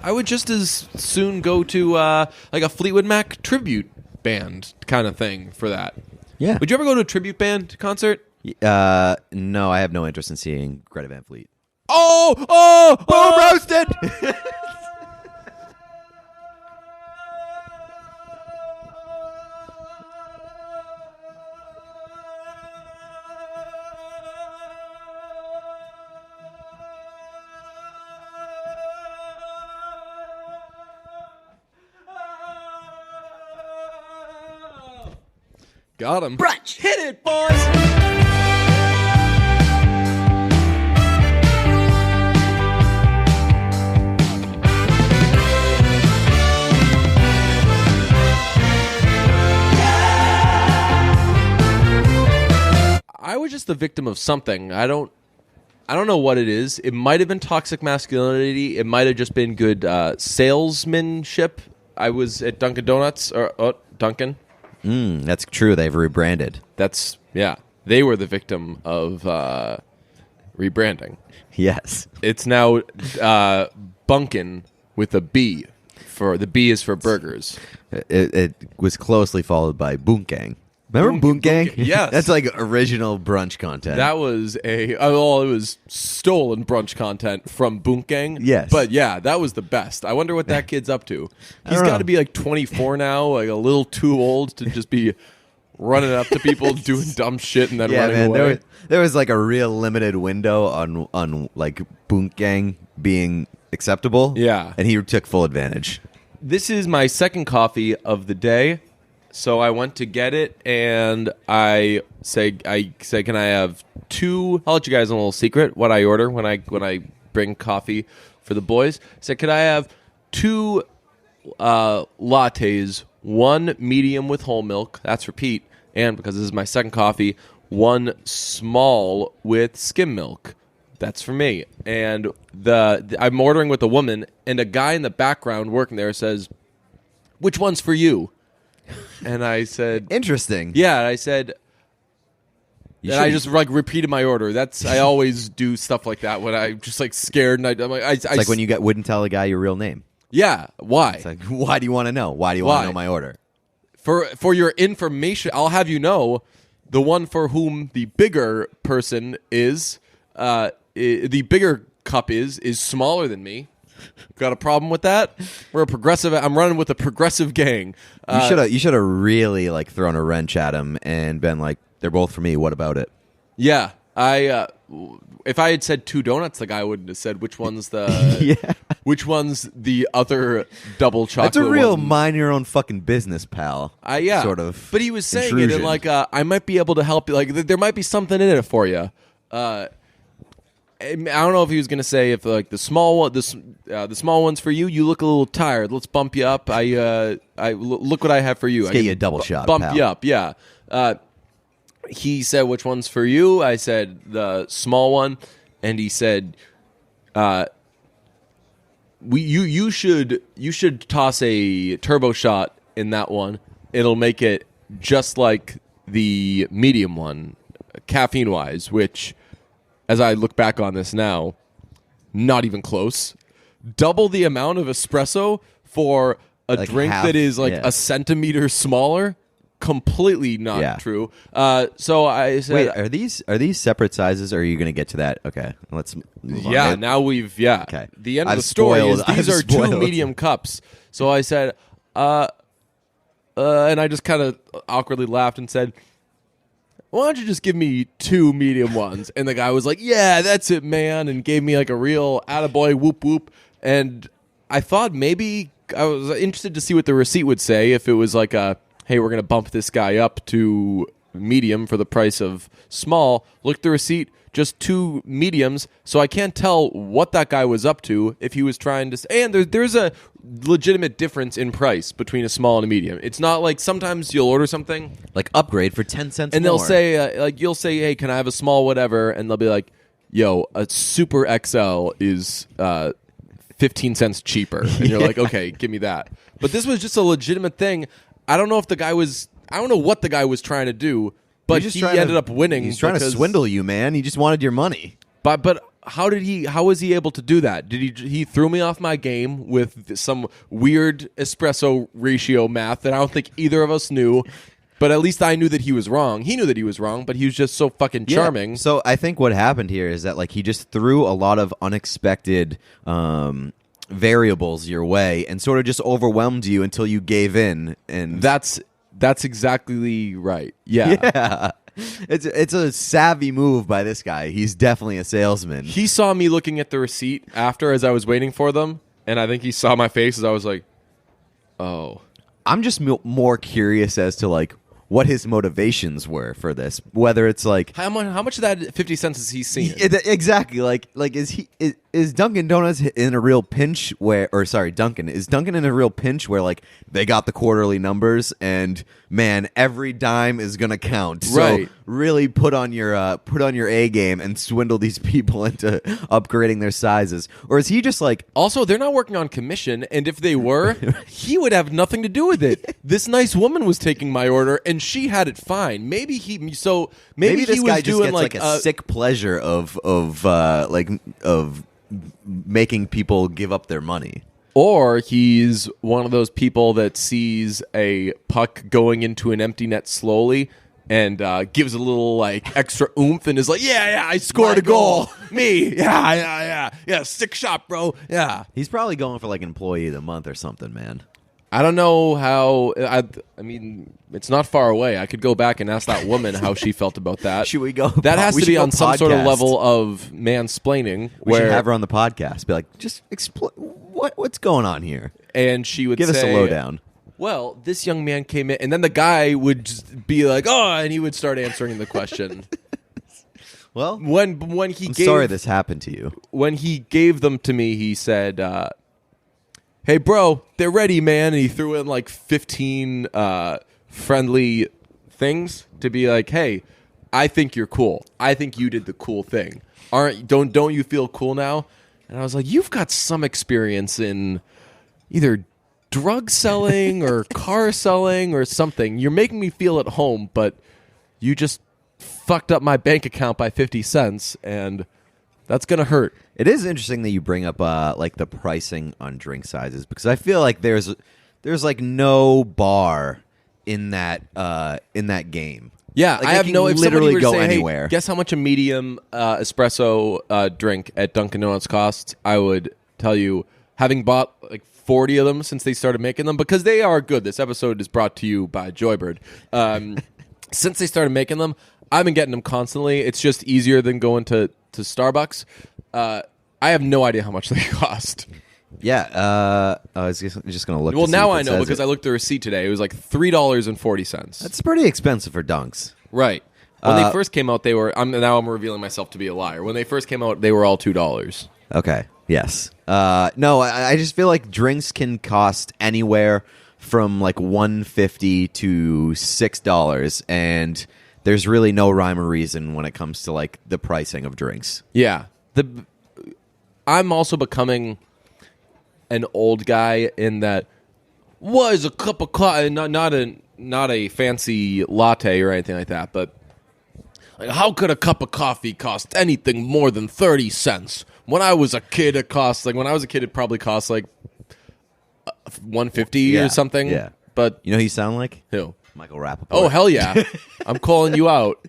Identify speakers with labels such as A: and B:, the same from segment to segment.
A: would just as soon go to like a Fleetwood Mac tribute band kind of thing for that.
B: Yeah.
A: Would you ever go to a tribute band concert?
B: No, I have no interest in seeing Greta Van Fleet.
A: Oh,
B: roasted!
A: Got him.
C: Brunch.
A: Hit it, boys. I was just the victim of something. I don't know what it is. It might have been toxic masculinity. It might have just been good salesmanship. I was at Dunkin' Donuts or Dunkin'.
B: That's true. They've rebranded.
A: They were the victim of rebranding.
B: Yes.
A: It's now Bunkin' with a B. The B is for burgers.
B: It was closely followed by Boongang. Remember Boongang?
A: Yes.
B: That's like original brunch content.
A: That was it was stolen brunch content from Boongang.
B: Yes.
A: But yeah, that was the best. I wonder what that kid's up to. He's got to be like 24 now, like a little too old to just be running up to people doing dumb shit and then running away.
B: There was like a real limited window on like Boongang being acceptable.
A: Yeah.
B: And he took full advantage.
A: This is my second coffee of the day. So I went to get it, and I say, can I have two? I'll let you guys in a little secret what I order when I bring coffee for the boys. I said, could I have two lattes, one medium with whole milk, that's for Pete, and because this is my second coffee, one small with skim milk. That's for me. And I'm ordering with a woman, and a guy in the background working there says, which one's for you? And I said,
B: interesting.
A: Yeah, I said, I just like repeated my order. I always do stuff like that when I'm just like scared, and I'm like,
B: it's like when you wouldn't tell a guy your real name.
A: Yeah, why?
B: It's like, why do you want to know? Why do you want to know my order?
A: For your information, I'll have you know, the one for whom the bigger person is, the bigger cup is smaller than me. Got a problem with that? We're a progressive. I'm running with a progressive gang.
B: You should have really like thrown a wrench at him and been like, "They're both for me. What about it?"
A: Yeah, if I had said two donuts, the guy wouldn't have said which one's the which one's the other double chocolate.
B: That's a real
A: one.
B: mind your own fucking business, pal.
A: Yeah,
B: sort of.
A: But he was saying
B: intrusion.
A: it, and like I might be able to help you. Like there might be something in it for you. I don't know if he was going to say if like the small one's for you. You look a little tired. Let's bump you up. Look what I have for you.
B: Let's get you a double shot.
A: Bump
B: pal.
A: you up. Yeah. He said which one's for you. I said the small one, and he said, you should toss a turbo shot in that one. It'll make it just like the medium one, caffeine wise, which. As I look back on this now, not even close. Double the amount of espresso for a
B: like
A: drink
B: half,
A: that is like a centimeter smaller. Completely not true. So I said,
B: wait, are these separate sizes, or are you going to get to that? Okay, let's move on.
A: Now we've
B: Okay.
A: The end of the story is these are
B: spoiled.
A: two medium cups. So I said, and I just kind of awkwardly laughed and said, why don't you just give me two medium ones? And the guy was like, yeah, that's it, man, and gave me like a real attaboy whoop whoop. And I thought maybe I was interested to see what the receipt would say if it was like hey, we're going to bump this guy up to medium for the price of small. Look at the receipt, just two mediums, so I can't tell what that guy was up to if he was trying to... And there's a legitimate difference in price between a small and a medium. It's not like sometimes you'll order something...
B: Like upgrade for 10 cents
A: and
B: more.
A: they'll say, you'll say, hey, can I have a small whatever? And they'll be like, yo, a Super XL is 15 cents cheaper. And you're like, okay, give me that. But this was just a legitimate thing. I don't know what the guy was trying to do, but he ended up winning.
B: He's trying to swindle you, man. He just wanted your money.
A: But how was he able to do that? He threw me off my game with some weird espresso ratio math that I don't think either of us knew. But at least I knew that he was wrong. He knew that he was wrong, but he was just so fucking charming.
B: Yeah. So I think what happened here is that like he just threw a lot of unexpected variables your way and sort of just overwhelmed you until you gave in. And
A: that's exactly right. Yeah.
B: Yeah. It's a savvy move by this guy. He's definitely a salesman.
A: He saw me looking at the receipt after as I was waiting for them, and I think he saw my face as I was like, oh.
B: I'm just more curious as to like what his motivations were for this. Whether it's like
A: how much of that 50 cents has he seen?
B: Exactly. Like is Dunkin' Donuts in a real pinch is Dunkin' in a real pinch where like they got the quarterly numbers and man, every dime is gonna count.
A: Right.
B: So really put on your A game and swindle these people into upgrading their sizes. Or is he just like
A: also they're not working on commission, and if they were, he would have nothing to do with it. This nice woman was taking my order and she had it fine. Maybe this
B: he
A: guy
B: was just
A: doing
B: gets like a sick pleasure of making people give up their money.
A: Or he's one of those people that sees a puck going into an empty net slowly and gives a little like extra oomph and is like, yeah, I scored a goal. Me, yeah, sick shot, bro. Yeah.
B: He's probably going for like employee of the month or something, man.
A: I don't know how. I mean, it's not far away. I could go back and ask that woman how she felt about that.
B: Should we go?
A: That has to be on some sort of level of mansplaining.
B: We should have her on the podcast. Be like, just explain what's going on here,
A: and she would
B: give us a lowdown.
A: Well, this young man came in, and then the guy would just be like, "Oh," and he would start answering the question.
B: Well,
A: when he
B: I'm sorry this happened to you.
A: When he gave them to me, he said, "Hey, bro, they're ready, man." And he threw in like 15 friendly things to be like, "Hey, I think you're cool. I think you did the cool thing. Don't you feel cool now?" And I was like, "You've got some experience in either drug selling or car selling or something. You're making me feel at home, but you just fucked up my bank account by 50 cents, and that's gonna hurt."
B: It is interesting that you bring up like the pricing on drink sizes because I feel like there's like no bar in that game.
A: Yeah,
B: like
A: I have no. If
B: literally
A: somebody were
B: go
A: to say,
B: anywhere.
A: Hey, guess how much a medium espresso drink at Dunkin' Donuts costs? I would tell you, having bought like 40 of them since they started making them, because they are good. This episode is brought to you by Joybird. Since they started making them, I've been getting them constantly. It's just easier than going to Starbucks. I have no idea how much they cost.
B: Yeah, I was just going to look.
A: Well,
B: to see
A: now
B: if
A: I
B: it
A: know
B: says
A: because
B: it.
A: I looked at the receipt today. It was like $3.40.
B: That's pretty expensive for dunks.
A: Right. When they first came out, they were. Now I'm revealing myself to be a liar. When they first came out, they were all $2.
B: Okay. Yes. No, I just feel like drinks can cost anywhere from like $1.50 to $6, and there's really no rhyme or reason when it comes to like the pricing of drinks.
A: Yeah. I'm also becoming an old guy in that. What is a cup of coffee? Not a fancy latte or anything like that, but like, how could a cup of coffee cost anything more than 30 cents? When I was a kid, it probably cost like $1.50 or something.
B: Yeah.
A: But
B: you know who you sound like?
A: who?
B: Michael Rappaport.
A: Oh, hell yeah. I'm calling you out.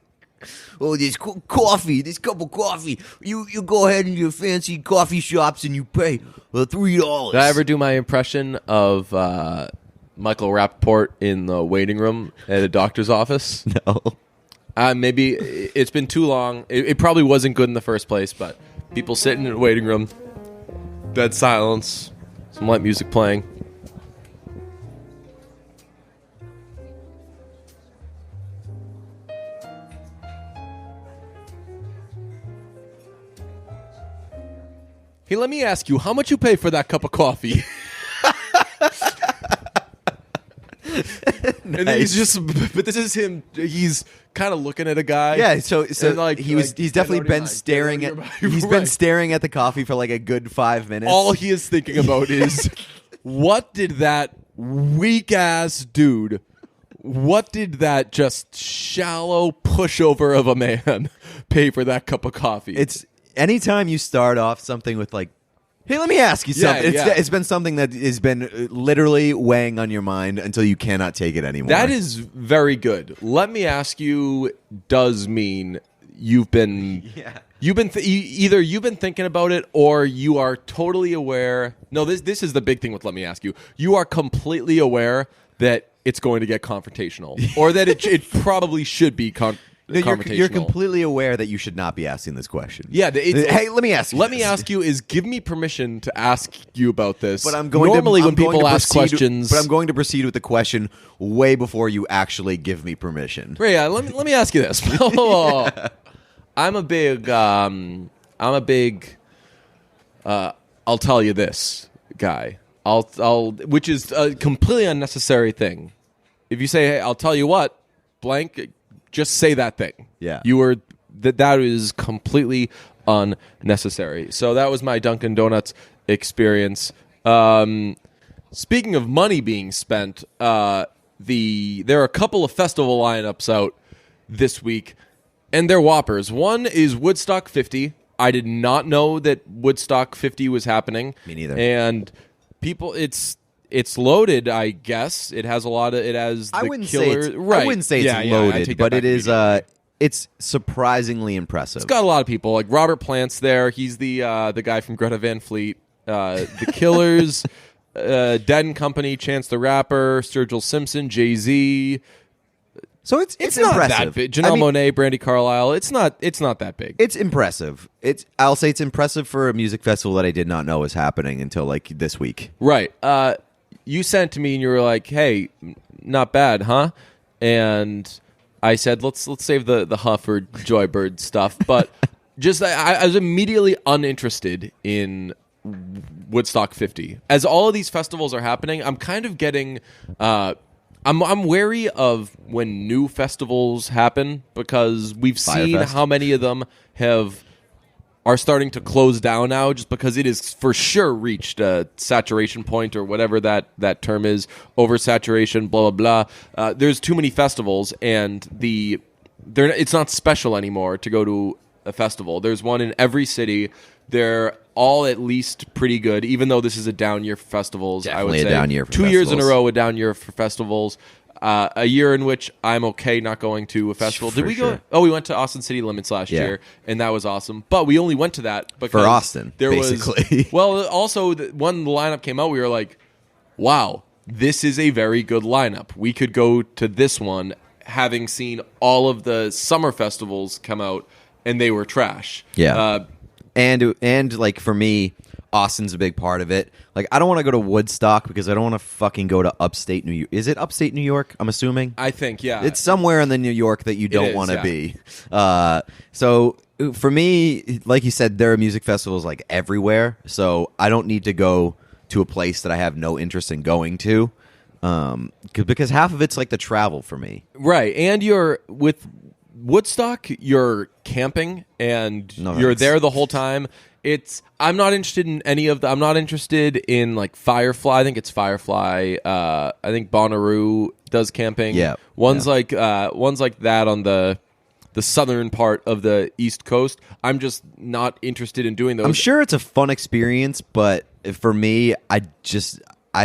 B: Oh, this coffee, this cup of coffee. You go ahead in your fancy coffee shops and you pay $3.
A: Did I ever do my impression of Michael Rappaport in the waiting room at a doctor's office?
B: No.
A: Maybe it's been too long. It probably wasn't good in the first place, but people sitting in a waiting room, dead silence, some light music playing. Hey, let me ask you, how much you pay for that cup of coffee? And then but this is him. He's kind of looking at a guy.
B: Yeah, so
A: like,
B: he's definitely been staring at been staring at the coffee for like a good 5 minutes.
A: All he is thinking about is what did that weak ass dude? What did that just shallow pushover of a man pay for that cup of coffee?
B: anytime you start off something with like, hey, let me ask you something. It's been something that has been literally weighing on your mind until you cannot take it anymore.
A: That is very good. Let me ask you does mean you've been either you've been thinking about it or you are totally aware. No, this is the big thing with let me ask you. You are completely aware that it's going to get confrontational or that it probably should be confrontational.
B: You're completely aware that you should not be asking this question.
A: Yeah.
B: Hey, let me ask you.
A: Let me ask you is give me permission to ask you about this.
B: But I'm going
A: normally
B: to,
A: when people ask questions.
B: But I'm going to proceed with the question way before you actually give me permission.
A: Right, yeah, let me ask you this. I'm a big I'll tell you this guy. I'll which is a completely unnecessary thing. If you say, hey, I'll tell you what, blank, just say that thing.
B: Yeah.
A: You were that is completely unnecessary. So that was my Dunkin' Donuts experience. Speaking of money being spent, there are a couple of festival lineups out this week, and they're whoppers. One is Woodstock 50. I did not know that Woodstock 50 was happening.
B: Me neither.
A: And people, it's loaded. I guess it has a lot of. It has.
B: I
A: the
B: wouldn't
A: killer.
B: say it's,
A: right.
B: I wouldn't say it's loaded, but it is. It's surprisingly impressive.
A: It's got a lot of people. Like Robert Plant's there. He's the guy from Greta Van Fleet. The Killers, Dead and Company, Chance the Rapper, Sturgill Simpson, Jay-Z.
B: So it's
A: not
B: impressive.
A: that big. Janelle Monáe, Brandy Carlisle. It's not that big.
B: It's impressive. I'll say it's impressive for a music festival that I did not know was happening until like this week.
A: Right. You sent to me and you were like, "Hey, not bad, huh?" And I said, "Let's save the Huff or Joybird stuff." But just I was immediately uninterested in Woodstock 50. As all of these festivals are happening, I'm kind of getting. I'm wary of when new festivals happen because we've seen how many of them are starting to close down now just because it is for sure reached a saturation point or whatever that term is, oversaturation, blah, blah, blah. There's too many festivals and it's not special anymore to go to a festival. There's one in every city. They're all at least pretty good, even though this is a down year for festivals.
B: Definitely
A: I would say
B: a down year for
A: 2
B: festivals.
A: years in a row, a down year for festivals. A year in which I'm okay not going to a festival. Did we go?
B: Sure.
A: Oh, we went to Austin City Limits last year, and that was awesome. But we only went to that because
B: for Austin,
A: there
B: basically.
A: was well, also when the lineup came out, we were like, "Wow, this is a very good lineup. We could go to this one." Having seen all of the summer festivals come out, and they were trash.
B: Yeah. And like for me, Austin's a big part of it. Like I don't want to go to Woodstock because I don't want to fucking go to upstate New York. Is it upstate New York? I'm assuming.
A: I think
B: it's somewhere in the New York that you don't want to be. So for me, like you said, there are music festivals like everywhere. So I don't need to go to a place that I have no interest in going to, because half of it's like the travel for me.
A: Right, and you're with Woodstock, you're camping and you're there the whole time. I'm not interested in any of I'm not interested in like Firefly. I think it's Firefly. I think Bonnaroo does camping.
B: Yeah.
A: One's like that on the southern part of the East Coast. I'm just not interested in doing those.
B: I'm sure it's a fun experience, but for me, I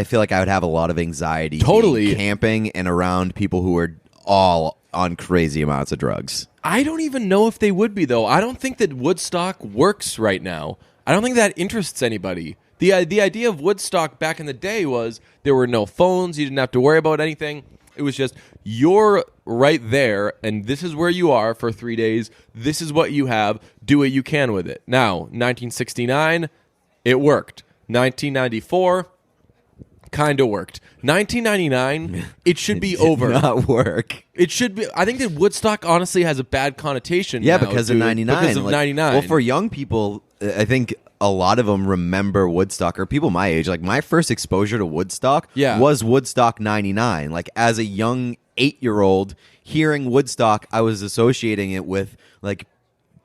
B: feel like I would have a lot of anxiety being camping and around people who are all on crazy amounts of drugs.
A: I don't even know if they would be, though. I don't think that Woodstock works right now. I don't think that interests anybody. The idea of Woodstock back in the day was there were no phones. You didn't have to worry about anything. It was just, you're right there, and this is where you are for 3 days. This is what you have. Do what you can with it. Now, 1969, it worked. 1994, kind of worked. 1999, it should be over.
B: Not work.
A: It should be. I think that Woodstock honestly has a bad connotation.
B: Yeah,
A: now,
B: because of 99.
A: Because of 99.
B: Well, for young people, I think a lot of them remember Woodstock, or people my age. Like my first exposure to Woodstock was Woodstock 99. Like as a young 8-year-old hearing Woodstock, I was associating it with like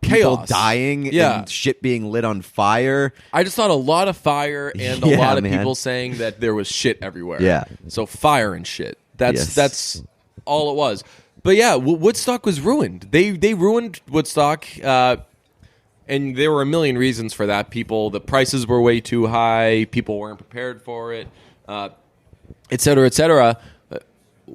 B: people
A: chaos.
B: Dying and shit being lit on fire.
A: I just thought a lot of fire and a lot of people saying that there was shit everywhere.
B: Yeah.
A: So fire and shit. That's all it was. But yeah, Woodstock was ruined. They ruined Woodstock. And And there were a million reasons for that. The prices were way too high. People weren't prepared for it, et cetera, et cetera.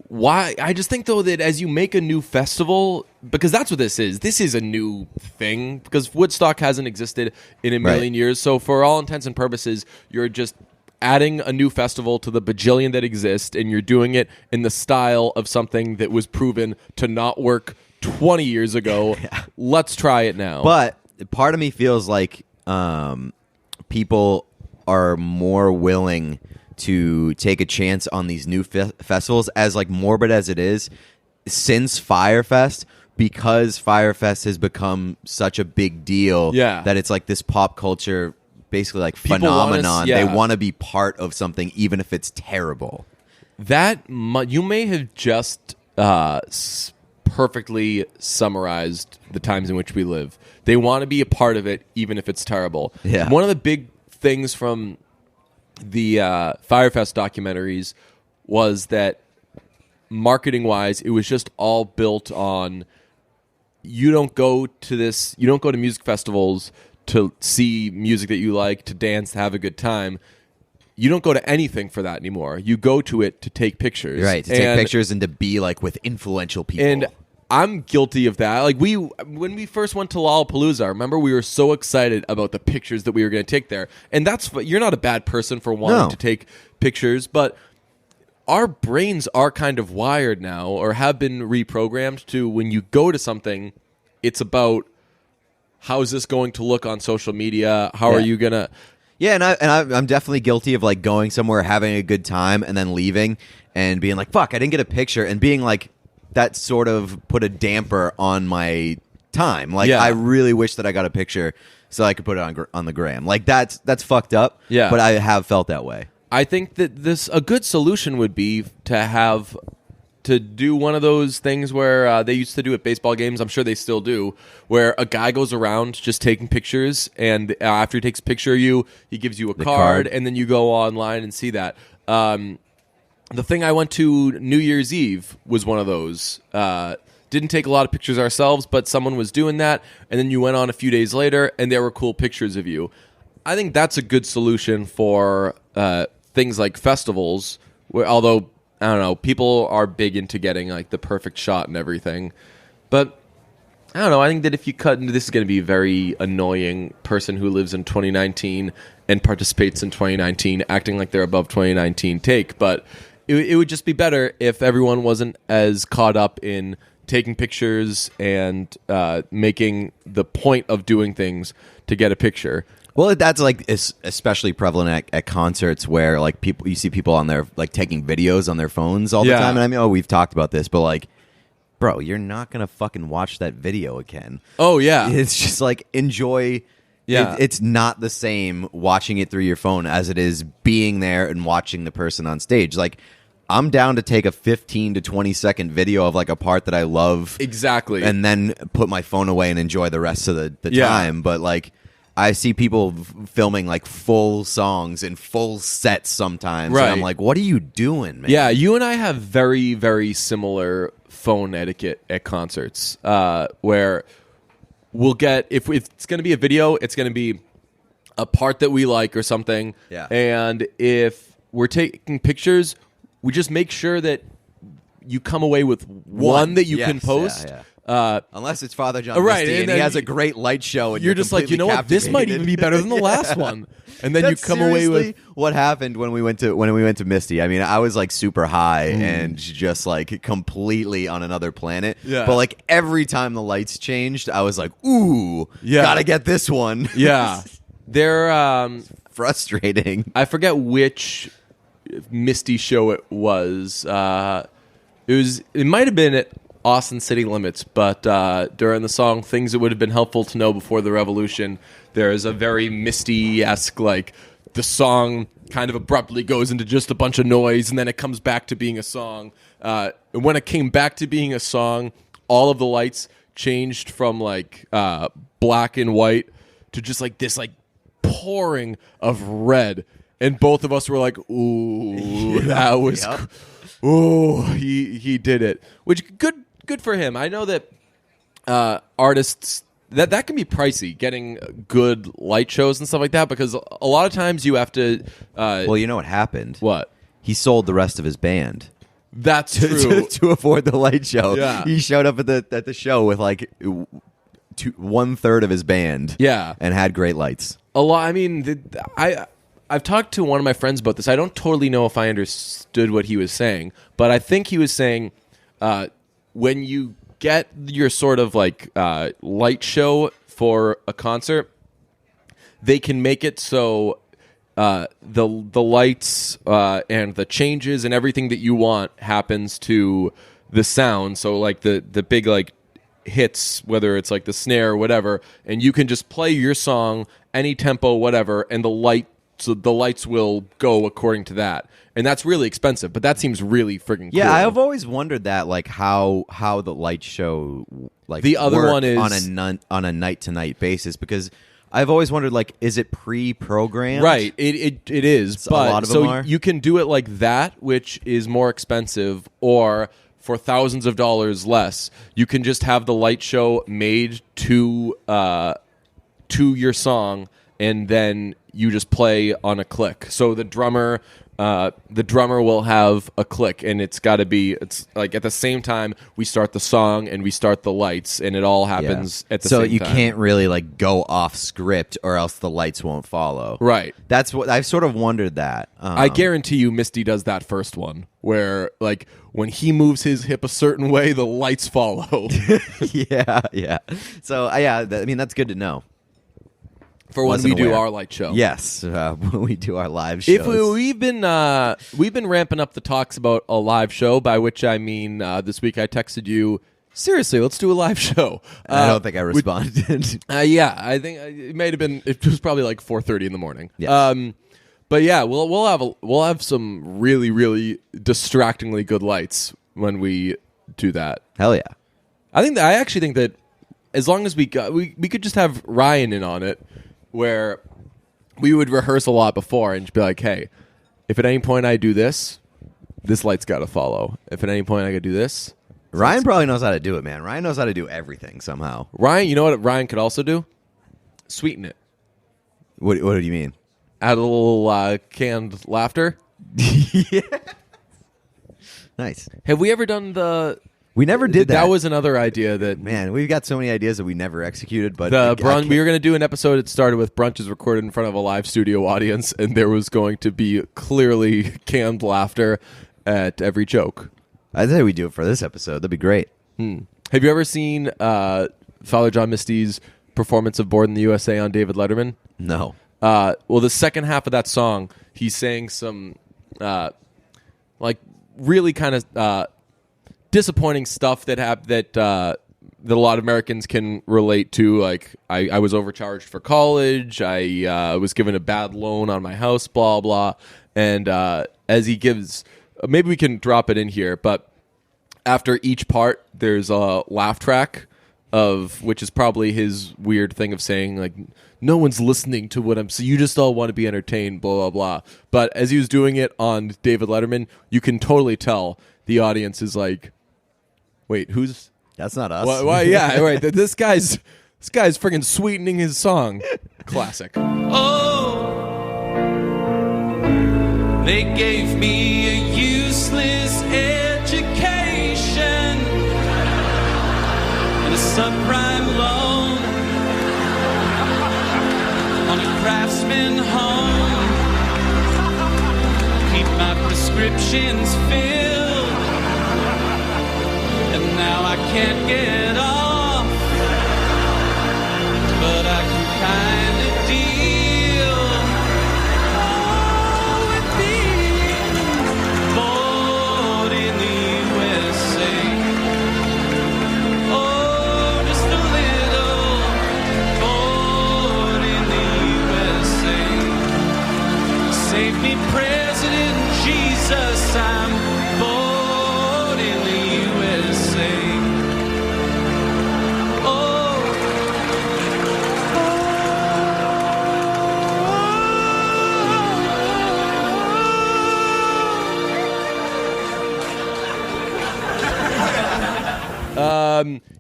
A: Why? I just think, though, that as you make a new festival, because that's what this is a new thing, because Woodstock hasn't existed in a million years. So for all intents and purposes, you're just adding a new festival to the bajillion that exist, and you're doing it in the style of something that was proven to not work 20 years ago. Let's try it now.
B: But part of me feels like people are more willing to take a chance on these new festivals, as like morbid as it is, since Firefest, because Firefest has become such a big deal that it's like this pop culture basically like phenomenon. They want to be part of something even if it's terrible.
A: That you may have just perfectly summarized the times in which we live. They want to be a part of it even if it's terrible. One of the big things from the Firefest documentaries was that marketing-wise, it was just all built on you don't go to music festivals to see music that you like, to dance, to have a good time. You don't go to anything for that anymore. You go to it to take pictures.
B: Right, to take pictures and to be like with influential people.
A: And I'm guilty of that. Like when we first went to Lollapalooza, remember we were so excited about the pictures that we were going to take there. And you're not a bad person for wanting to take pictures, but our brains are kind of wired now, or have been reprogrammed to, when you go to something, it's about how is this going to look on social media? How are you gonna?
B: Yeah, and I'm definitely guilty of like going somewhere, having a good time, and then leaving and being like, "Fuck, I didn't get a picture," and being like, that sort of put a damper on my time. Like, I really wish that I got a picture so I could put it on the gram. Like, that's fucked up.
A: Yeah,
B: but I have felt that way.
A: I think that a good solution would be to do one of those things where they used to do at baseball games. I'm sure they still do, where a guy goes around just taking pictures, and after he takes a picture of you, he gives you a card, and then you go online and see that. The thing I went to New Year's Eve was one of those. Didn't take a lot of pictures ourselves, but someone was doing that, and then you went on a few days later, and there were cool pictures of you. I think that's a good solution for things like festivals, where, although, I don't know, people are big into getting like the perfect shot and everything. But I don't know, I think that if you cut into, this is going to be a very annoying person who lives in 2019 and participates in 2019, acting like they're above 2019 take, but it would just be better if everyone wasn't as caught up in taking pictures and making the point of doing things to get a picture.
B: Well, that's like especially prevalent at concerts where like you see people on there like taking videos on their phones all the time. And I mean, we've talked about this, but like, bro, you're not gonna fucking watch that video again.
A: Oh yeah,
B: it's just like enjoy. Yeah, it's not the same watching it through your phone as it is being there and watching the person on stage. Like, I'm down to take a 15 to 20 second video of like a part that I love
A: exactly,
B: and then put my phone away and enjoy the rest of the time. But like, I see people filming like full songs and full sets sometimes. Right. And I'm like, what are you doing, man?
A: Yeah, you and I have very, very similar phone etiquette at concerts where we'll get, if it's going to be a video, it's going to be a part that we like or something.
B: Yeah.
A: And if we're taking pictures, we just make sure that you come away with one that you can post.
B: Yeah. Unless it's Father John Misty and he has a great light show, and
A: you're just like, you know what, this might even be better than the last one. And then you come away with
B: what happened when we went to Misty. I mean, I was like super high and just like completely on another planet.
A: Yeah.
B: But like every time the lights changed, I was like, ooh, gotta get this one.
A: Yeah, they're
B: frustrating.
A: I forget which Misty show it was. It might have been at Austin City Limits, but during the song Things That Would Have Been Helpful to Know Before the Revolution, there is a very Misty-esque, like, the song kind of abruptly goes into just a bunch of noise, and then it comes back to being a song. And when it came back to being a song, all of the lights changed from, like, black and white to just, like, this, like, pouring of red. And both of us were like, ooh, that was... Ooh, he did it. Which, good for him. I know that artists that can be pricey, getting good light shows and stuff like that, because a lot of times you have to.
B: Well, you know what happened?
A: What?
B: He sold the rest of his band.
A: That's true.
B: to afford the light show.
A: Yeah.
B: He showed up at the show with like 1/3 of his band.
A: Yeah.
B: And had great lights.
A: A lot. I mean, I've talked to one of my friends about this. I don't totally know if I understood what he was saying, but I think he was saying when you get your sort of like light show for a concert, they can make it so the lights and the changes and everything that you want happens to the sound. So like the big like hits, whether it's like the snare or whatever, and you can just play your song any tempo, whatever, and the lights will go according to that. And that's really expensive, but that seems really freaking cool.
B: Yeah, I've always wondered that, like how the light show like
A: the other
B: work
A: one is
B: on a night to night basis, because I've always wondered, like, is it pre-programmed?
A: Right, it is, but
B: a lot of
A: so
B: them are.
A: you can do it like that, which is more expensive, or for thousands of dollars less, you can just have the light show made to your song, and then you just play on a click. So the drummer will have a click, and it's like at the same time we start the song and we start the lights, and it all happens at the same time.
B: So you can't really like go off script, or else the lights won't follow.
A: Right.
B: That's what I've sort of wondered that.
A: I guarantee you Misty does that first one, where like when he moves his hip a certain way, the lights follow.
B: yeah. So I mean, that's good to know.
A: For when we do our light show.
B: Yes, when we do our live shows.
A: If we've been ramping up the talks about a live show, by which I mean this week I texted you, seriously, let's do a live show.
B: I don't think I responded.
A: Yeah, I think it might have been. It was probably like 4:30 in the morning.
B: Yes.
A: But yeah, we'll have some really, really distractingly good lights when we do that.
B: Hell yeah!
A: I actually think that as long as we could just have Ryan in on it, where we would rehearse a lot before and just be like, hey, if at any point I do this light's got to follow. If at any point I could do this.
B: Ryan probably knows how to do it, man. Ryan knows how to do everything somehow.
A: Ryan, you know what Ryan could also do? Sweeten it.
B: What do you mean?
A: Add a little canned laughter.
B: Yeah. Nice.
A: Have we ever done the...
B: We never did that.
A: That was another idea that...
B: Man, we've got so many ideas that we never executed, but...
A: we were going to do an episode that started with brunches recorded in front of a live studio audience, and there was going to be clearly canned laughter at every joke.
B: I'd say we do it for this episode. That'd be great.
A: Have you ever seen Father John Misty's performance of Born in the USA on David Letterman?
B: No.
A: Well, the second half of that song, he's saying some like really kind of disappointing stuff that a lot of Americans can relate to. Like, I was overcharged for college. I was given a bad loan on my house. Blah blah. And as he gives, maybe we can drop it in here. But after each part, there's a laugh track which is probably his weird thing of saying like, no one's listening to what I'm saying. You just all want to be entertained, blah, blah, blah. But as he was doing it on David Letterman, you can totally tell the audience is like, wait, who's...
B: That's not us.
A: Why, yeah, right. This guy's freaking sweetening his song. Classic.
C: Oh, they gave me a useless education and a subprime loan on a craftsman home. Keep my prescriptions filled, and now I can't get off, but I can kind of deal with being born in the USA. Oh, just a little born in the USA. Save me, President Jesus, I'm born in the USA.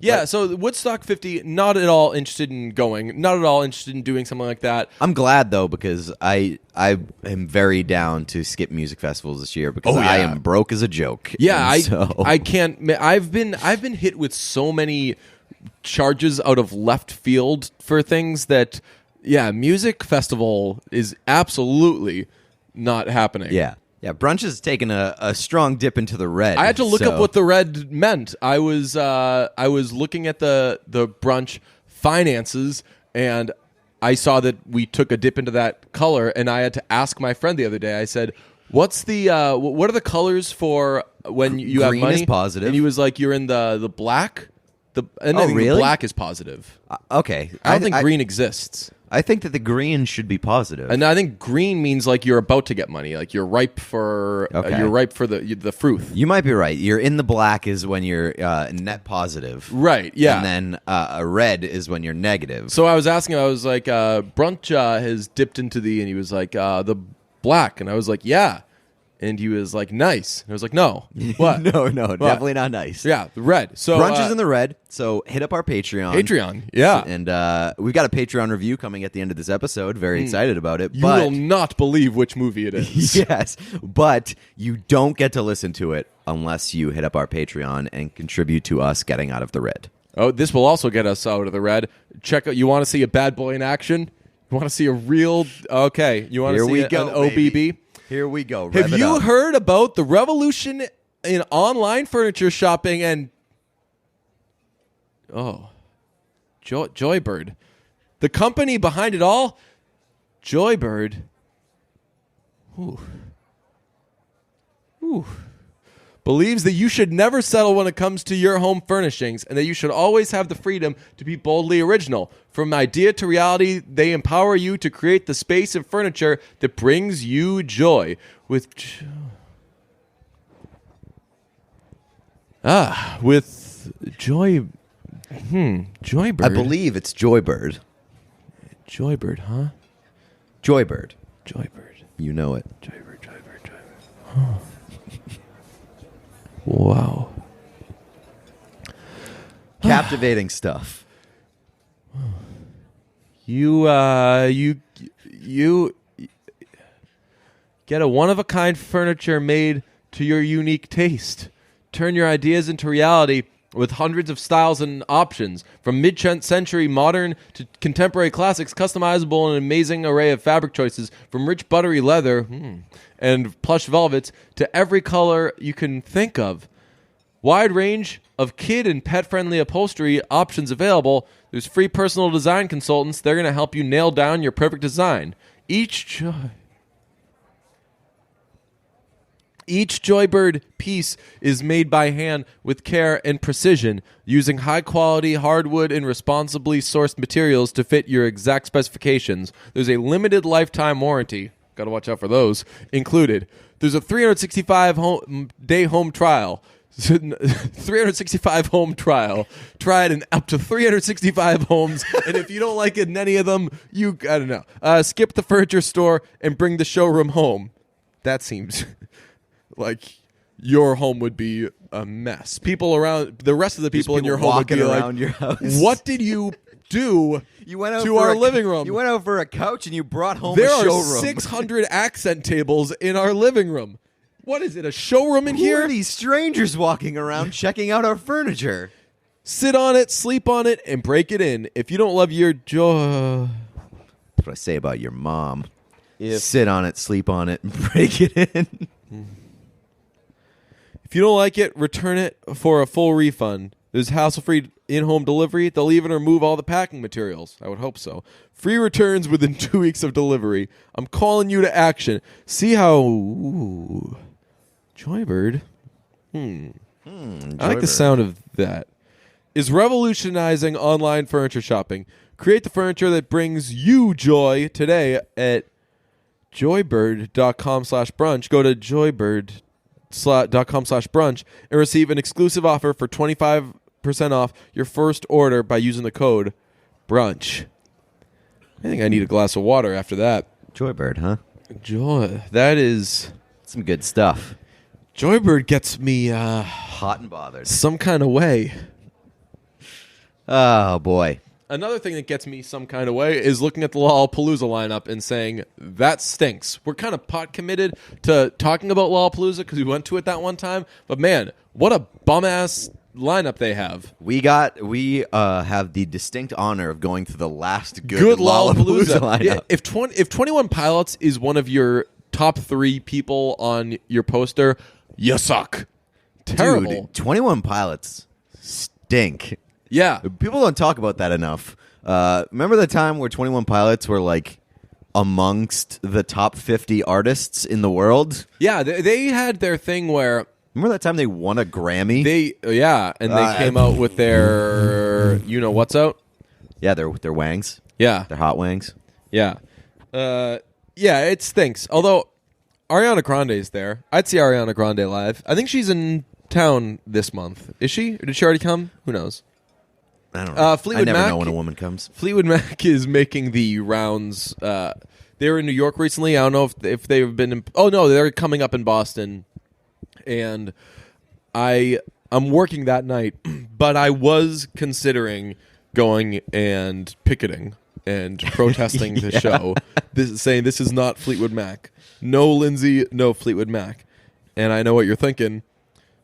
A: Yeah, so Woodstock 50, not at all interested in going, not at all interested in doing something like that.
B: I'm glad though, because I am very down to skip music festivals this year because
A: Oh, yeah.
B: I am broke as a joke.
A: Yeah,
B: And
A: I can't. I've been hit with so many charges out of left field for things that, yeah, music festival is absolutely not happening.
B: yeah. Brunch has taken a strong dip into the red.
A: I had to look
B: so-
A: up what the red meant. I was looking at the brunch finances, and I saw that we took a dip into that color, and I had to ask my friend the other day. I said, "What's the what are the colors for when you have
B: Green
A: money?"
B: is positive.
A: And he was like, "You're in the black." And I
B: Oh,
A: think
B: really?
A: the black is positive.
B: Okay.
A: I don't think green exists.
B: I think that the green should be positive.
A: And I think green means like you're about to get money, like you're ripe for
B: Okay.
A: the fruit.
B: You might be right. You're in the black is when you're net positive.
A: Right, yeah.
B: And then a red is when you're negative.
A: So I was asking him, I was like, Brunch has dipped into and he was like, the black. And I was like, yeah. And he was like, nice. And I was like, no. What?
B: no, definitely not nice.
A: Yeah, the red. So
B: Brunch is in the red, so hit up our Patreon.
A: Patreon, yeah.
B: And we've got a Patreon review coming at the end of this episode. Very excited about it.
A: You
B: but
A: will not believe which movie it is.
B: yes, but you don't get to listen to it unless you hit up our Patreon and contribute to us getting out of the red.
A: Oh, this will also get us out of the red. Check out. You want to see a bad boy in action? You want to see a real? Okay. You want to
B: Here
A: see
B: we
A: an
B: go,
A: OBB?
B: baby. Here we go.
A: Have
B: Rev it
A: you
B: up.
A: heard about the revolution in online furniture shopping and Joybird, the company behind it all, Joybird. Believes that you should never settle when it comes to your home furnishings and that you should always have the freedom to be boldly original. From idea to reality, they empower you to create the space and furniture that brings you joy. With Joy, Joybird.
B: I believe it's Joybird.
A: Joybird, huh?
B: Joybird.
A: Joybird.
B: You know it.
A: Joybird. Huh. Wow.
B: Captivating stuff.
A: You get a one-of-a-kind furniture made to your unique taste. Turn your ideas into reality with hundreds of styles and options, from mid-century modern to contemporary classics, customizable and an amazing array of fabric choices, from rich buttery leather and plush velvets to every color you can think of. Wide range of kid and pet-friendly upholstery options available. There's free personal design consultants. They're going to help you nail down your perfect design. Each Joybird piece is made by hand with care and precision, using high-quality hardwood and responsibly sourced materials to fit your exact specifications. There's a limited lifetime warranty. Got to watch out for those. Included. There's a 365-day home trial. 365 home trial. Try it in up to 365 homes, and if you don't like it in any of them, I don't know. Skip the furniture store and bring the showroom home. That seems like your home would be a mess. People around, the rest of the people in your home would be
B: around
A: like,
B: your house.
A: "What did you do
B: You went out
A: to
B: for
A: our living room?
B: You went out for a couch and you brought home
A: There
B: a
A: are
B: showroom.
A: 600 accent tables in our living room. What is it, a showroom in
B: Who
A: here?
B: are these strangers walking around checking out our furniture?
A: Sit on it, sleep on it, and break it in. If you don't love your
B: That's what I say about your mom.
A: If-
B: Sit on it, sleep on it, and break it in.
A: If you don't like it, return it for a full refund. There's hassle-free in-home delivery. They'll even remove all the packing materials. I would hope so. Free returns within 2 weeks of delivery. I'm calling you to action. See how... Ooh. Joybird. I like the sound of that. Is revolutionizing online furniture shopping. Create the furniture that brings you joy today at joybird.com/brunch. Go to joybird.com/brunch and receive an exclusive offer for 25% off your first order by using the code brunch. I think I need a glass of water after that.
B: Joybird, huh?
A: Joy. That is...
B: Some good stuff.
A: Joybird gets me
B: Hot and bothered.
A: some kind of way.
B: Oh boy.
A: Another thing that gets me some kind of way is looking at the Lollapalooza lineup and saying, that stinks. We're kind of pot committed to talking about Lollapalooza because we went to it that one time. But man, what a bum-ass lineup they have.
B: We have the distinct honor of going to the last good Lollapalooza lineup.
A: Yeah, if 21 Pilots is one of your top 3 people on your poster, you suck. Terrible.
B: Dude, 21 Pilots stink.
A: Yeah.
B: People don't talk about that enough. Remember the time where 21 Pilots were like amongst the top 50 artists in the world?
A: Yeah, they had their thing where...
B: Remember that time they won a Grammy?
A: They came out with their what's out?
B: Yeah, their wangs.
A: Yeah.
B: Their hot wangs.
A: Yeah. Yeah, it stinks. Although Ariana Grande's there. I'd see Ariana Grande live. I think she's in town this month. Is she? Or did she already come? Who knows?
B: I don't know.
A: Fleetwood
B: I never
A: Mac,
B: know when a woman comes.
A: Fleetwood Mac is making the rounds. They were in New York recently. I don't know if they've been in... Oh, no, they're coming up in Boston. And I'm working that night, but I was considering going and picketing and protesting the show, saying this is not Fleetwood Mac. No Lindsay, no Fleetwood Mac. And I know what you're thinking.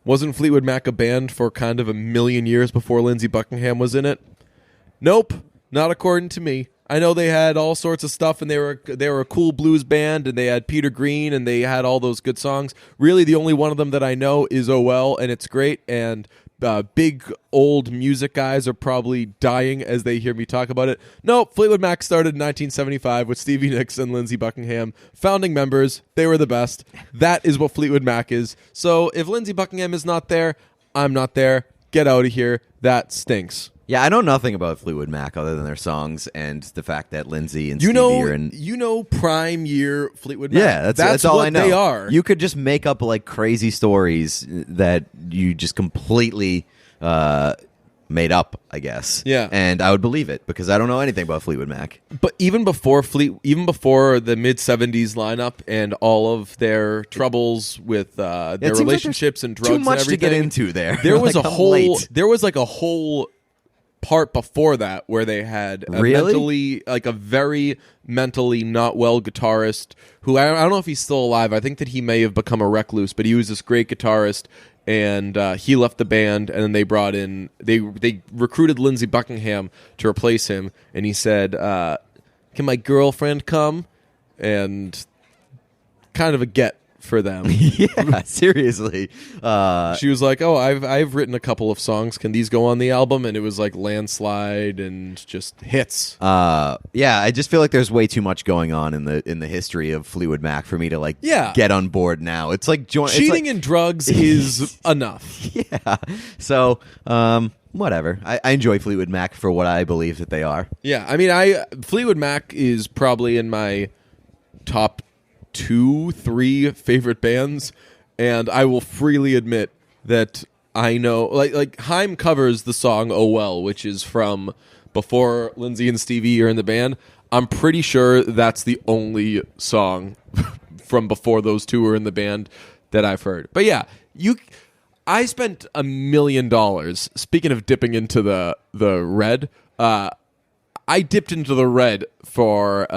A: Wasn't Fleetwood Mac a band for kind of a million years before Lindsey Buckingham was in it? Nope, not according to me. I know they had all sorts of stuff, and they were a cool blues band, and they had Peter Green, and they had all those good songs. Really, the only one of them that I know is "Oh Well," and it's great. And big old music guys are probably dying as they hear me talk about it. No, Fleetwood Mac started in 1975 with Stevie Nicks and Lindsey Buckingham, founding members. They were the best. That is what Fleetwood Mac is. So if Lindsey Buckingham is not there, I'm not there. Get out of here. That stinks.
B: Yeah, I know nothing about Fleetwood Mac other than their songs and the fact that Lindsay and Stevie are in...
A: You know prime year Fleetwood Mac.
B: Yeah, that's all
A: what
B: I know.
A: They are.
B: You could just make up like crazy stories that you just completely made up, I guess.
A: Yeah.
B: And I would believe it because I don't know anything about Fleetwood Mac.
A: But even before the mid-70s lineup and all of their troubles with their relationships and drugs
B: too much
A: and everything,
B: to get into there.
A: There was
B: like,
A: a whole part before that where they had a very mentally not well guitarist who I don't know if he's still alive. I think that he may have become a recluse, but he was this great guitarist, and he left the band, and then they recruited Lindsey Buckingham to replace him, and he said, "Can my girlfriend come?" And kind of a get for them.
B: Yeah, seriously.
A: She was like, "Oh, I've written a couple of songs. Can these go on the album?" And it was like Landslide and just hits.
B: Yeah, I just feel like there's way too much going on in the history of Fleetwood Mac for me to get on board now. It's like
A: cheating and drugs is enough.
B: Yeah. So, whatever. I enjoy Fleetwood Mac for what I believe that they are.
A: Yeah, I mean, Fleetwood Mac is probably in my top 2-3 favorite bands, and I will freely admit that I know like Haim covers the song "Oh Well," which is from before Lindsay and Stevie are in the band. I'm pretty sure that's the only song from before those two were in the band that I've heard. But yeah, I spent $1 million. Speaking of dipping into the red, I dipped into the red for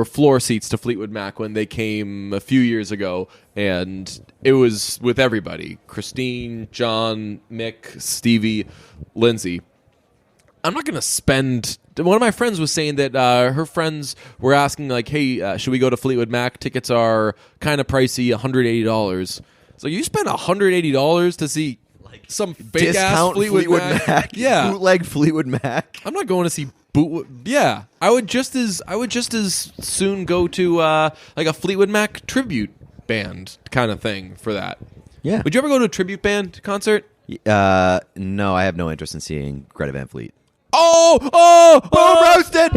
A: floor seats to Fleetwood Mac when they came a few years ago, and it was with everybody: Christine, John, Mick, Stevie, Lindsay. I'm not going to spend... One of my friends was saying that her friends were asking, like, hey, should we go to Fleetwood Mac? Tickets are kind of pricey, $180. So you spend $180 to see some fake-ass Fleetwood Mac? Yeah.
B: Bootleg Fleetwood Mac?
A: I'm not going to see... Yeah, I would just as soon go to like a Fleetwood Mac tribute band kind of thing for that.
B: Yeah.
A: Would you ever go to a tribute band concert?
B: No, I have no interest in seeing Greta Van Fleet.
A: Boom roasted.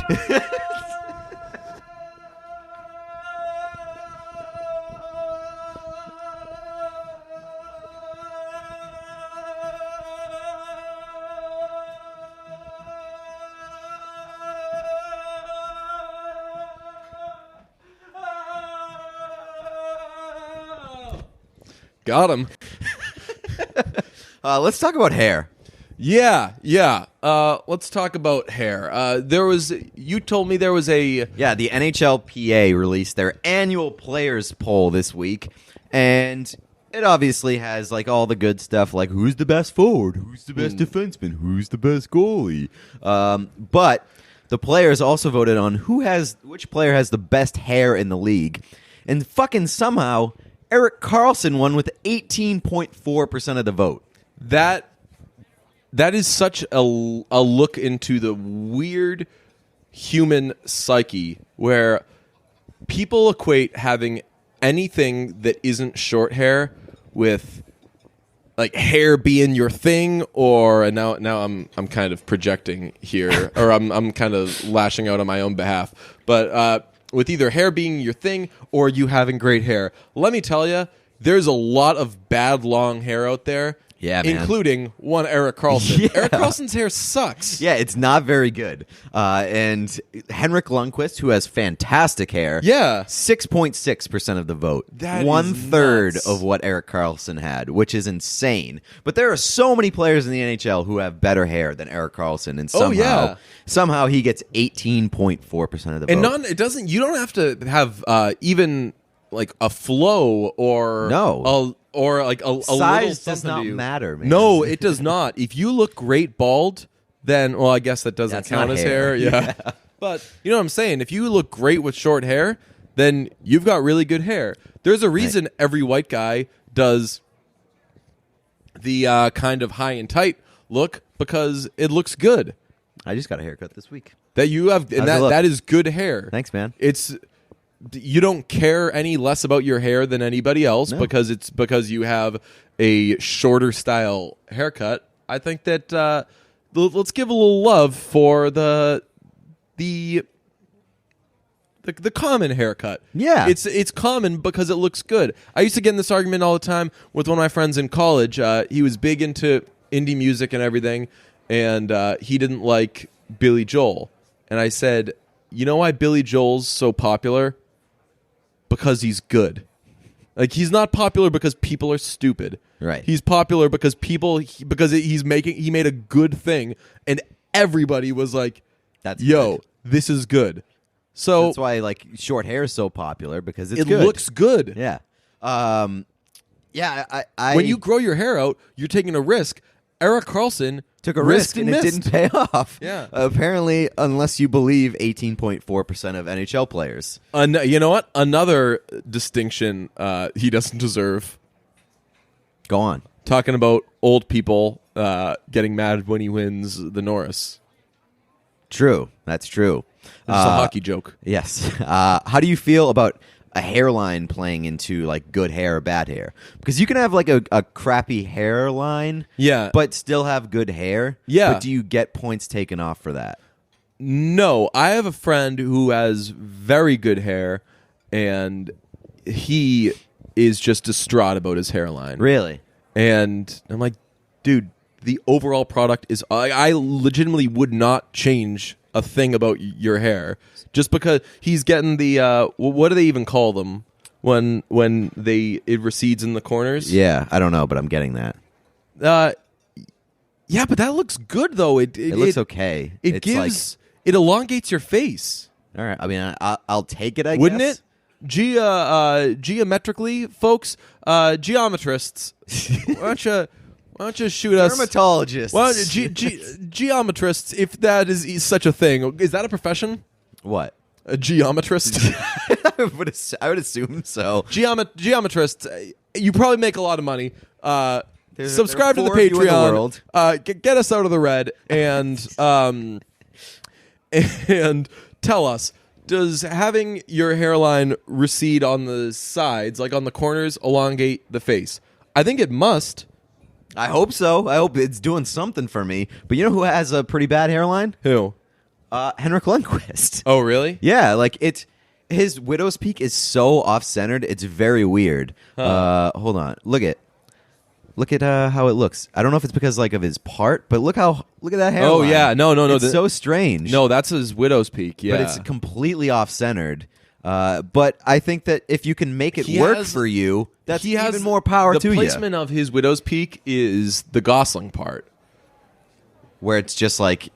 A: Got him.
B: Let's talk about hair.
A: Yeah. Let's talk about hair. You told me there was a.
B: Yeah, the NHLPA released their annual players poll this week, and it obviously has like all the good stuff, like who's the best forward, who's the best defenseman, who's the best goalie. But the players also voted on which player has the best hair in the league, and fucking somehow Erik Karlsson won with 18.4% of the vote.
A: That is such a look into the weird human psyche where people equate having anything that isn't short hair with like hair being your thing, or and now I'm kind of projecting here, or I'm kind of lashing out on my own behalf, but with either hair being your thing or you having great hair. Let me tell you, there's a lot of bad long hair out there.
B: Yeah, man.
A: Including one Erik Karlsson.
B: Yeah.
A: Erik Karlsson's hair sucks.
B: Yeah, it's not very good. And Henrik Lundqvist, who has fantastic hair, 6.6% of the vote.
A: That is
B: 1/3
A: nuts.
B: of what Erik Karlsson had, which is insane. But there are so many players in the NHL who have better hair than Erik Karlsson, and somehow he gets 18.4% of the vote.
A: And it doesn't. You don't have to have even like a flow or or like a
B: Size
A: little
B: does
A: something
B: not
A: to you.
B: matter, man.
A: No, it does not. If you look great bald, then I guess that doesn't
B: That's
A: count
B: not
A: as
B: hair.
A: hair. Yeah. But you know what I'm saying? If you look great with short hair, then you've got really good hair. There's a reason every white guy does the kind of high and tight look, because it looks good.
B: I just got a haircut this week.
A: That you have, and
B: How's it look?
A: that is good hair.
B: Thanks, man.
A: You don't care any less about your hair than anybody else,
B: No.
A: because you have a shorter style haircut. I think that let's give a little love for the common haircut.
B: Yeah.
A: It's common because it looks good. I used to get in this argument all the time with one of my friends in college. He was big into indie music and everything, and he didn't like Billy Joel. And I said, you know why Billy Joel's so popular? Because he's good. Like, he's not popular because people are stupid.
B: Right.
A: He's popular because he made a good thing, and everybody was like,
B: That's
A: yo,
B: good.
A: this is good. So
B: That's why like short hair is so popular, because it's
A: it
B: good.
A: looks good.
B: Yeah. Yeah, I
A: When you grow your hair out, you're taking a risk. Erik Karlsson
B: took a risk and it
A: missed.
B: didn't pay off.
A: Yeah.
B: Apparently, unless you believe 18.4% of NHL players.
A: You know what? Another distinction he doesn't deserve.
B: Go on.
A: Talking about old people getting mad when he wins the Norris.
B: True. That's true.
A: It's a hockey joke.
B: Yes. How do you feel about a hairline playing into like good hair or bad hair? Because you can have like a crappy hairline,
A: Yeah.
B: but still have good hair.
A: Yeah.
B: But do you get points taken off for that?
A: No, I have a friend who has very good hair, and he is just distraught about his hairline.
B: Really?
A: And I'm like, dude, the overall product is... I legitimately would not change a thing about your hair just because he's getting the... what do they even call them when it recedes in the corners?
B: Yeah, I don't know, but I'm getting that.
A: Yeah, but that looks good, though. It
B: looks okay.
A: It
B: It's
A: gives... It elongates your face.
B: All right. I mean, I'll take it, I
A: Wouldn't
B: guess.
A: it? Geometrically, folks, geometrists, why don't you shoot us?
B: Dermatologists.
A: Why don't you, geometrists, if that is such a thing. Is that a profession?
B: What?
A: A geometrist?
B: I would assume so.
A: Geometrists, you probably make a lot of money. Subscribe to
B: there
A: the
B: are 4 of you in the world.
A: Patreon. Get us out of the red and and tell us, does having your hairline recede on the sides, like on the corners, elongate the face? I think it must.
B: I hope so. I hope it's doing something for me. But you know who has a pretty bad hairline?
A: Who?
B: Henrik Lundqvist.
A: Oh, really?
B: Yeah, like his widow's peak is so off-centered. It's very weird. Hold on. Look at how it looks. I don't know if it's because like of his part, but look at that hairline.
A: Oh, yeah. No.
B: It's so strange.
A: No, that's his widow's peak. Yeah,
B: But it's completely off-centered. But I think that if you can make it
A: He
B: work
A: has-
B: for you, that's
A: he has
B: even more power to
A: The
B: you.
A: placement of his widow's peak is the Gosling part.
B: where it's just like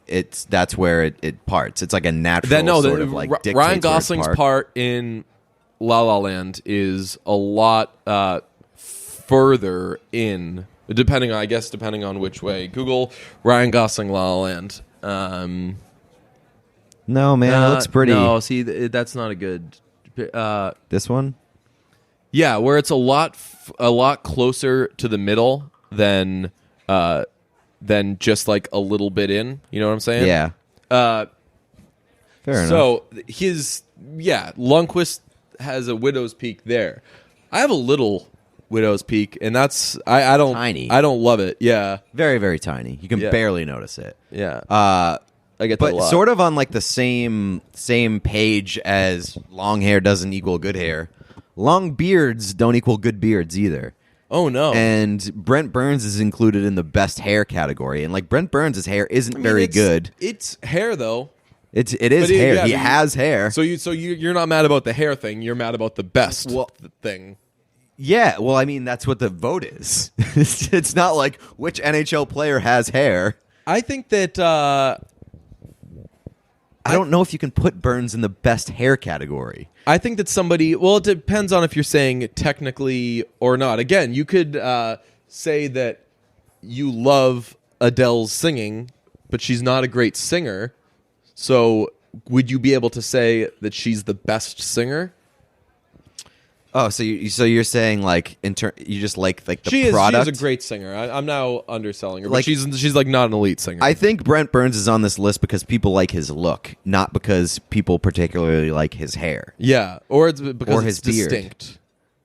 B: that's where it parts. It's like a natural sort of like dictates
A: Ryan
B: where it
A: Gosling's
B: part.
A: part in La La Land is a lot further in, depending on which way. Google Ryan Gosling La La Land.
B: No, man, it looks pretty.
A: No, see, that's not a good.
B: This one?
A: Yeah, where it's a lot closer to the middle than just like a little bit in. You know what I'm saying?
B: Yeah. Fair enough.
A: So Lundqvist has a widow's peak there. I have a little widow's peak, and that's I don't
B: Tiny.
A: I don't love it. Yeah,
B: Very, very tiny. You can
A: Yeah.
B: barely notice it.
A: yeah.
B: I
A: get that a
B: but
A: lot.
B: sort of on like the same page as long hair doesn't equal good hair. Long beards don't equal good beards either.
A: Oh no.
B: And Brent Burns is included in the best hair category, and like Brent Burns' hair isn't very good.
A: It's hair though.
B: It is
A: But
B: hair.
A: yeah,
B: he has hair.
A: So you're not mad about the hair thing. You're mad about the best thing.
B: Yeah, well, I mean that's what the vote is. It's not like which NHL player has hair.
A: I think that
B: I don't know if you can put Burns in the best hair category.
A: I think that somebody. Well, it depends on if you're saying technically or not. Again, you could say that you love Adele's singing, but she's not a great singer. So, would you be able to say that she's the best singer?
B: Oh, so you're saying like you just like the
A: She
B: product?
A: is a great singer. I'm now underselling her, but
B: Like-
A: she's like not an elite singer.
B: I think Brent Burns is on this list because people like his look, not because people particularly like his hair.
A: yeah, or it's because
B: Or
A: it's
B: his beard.
A: distinct.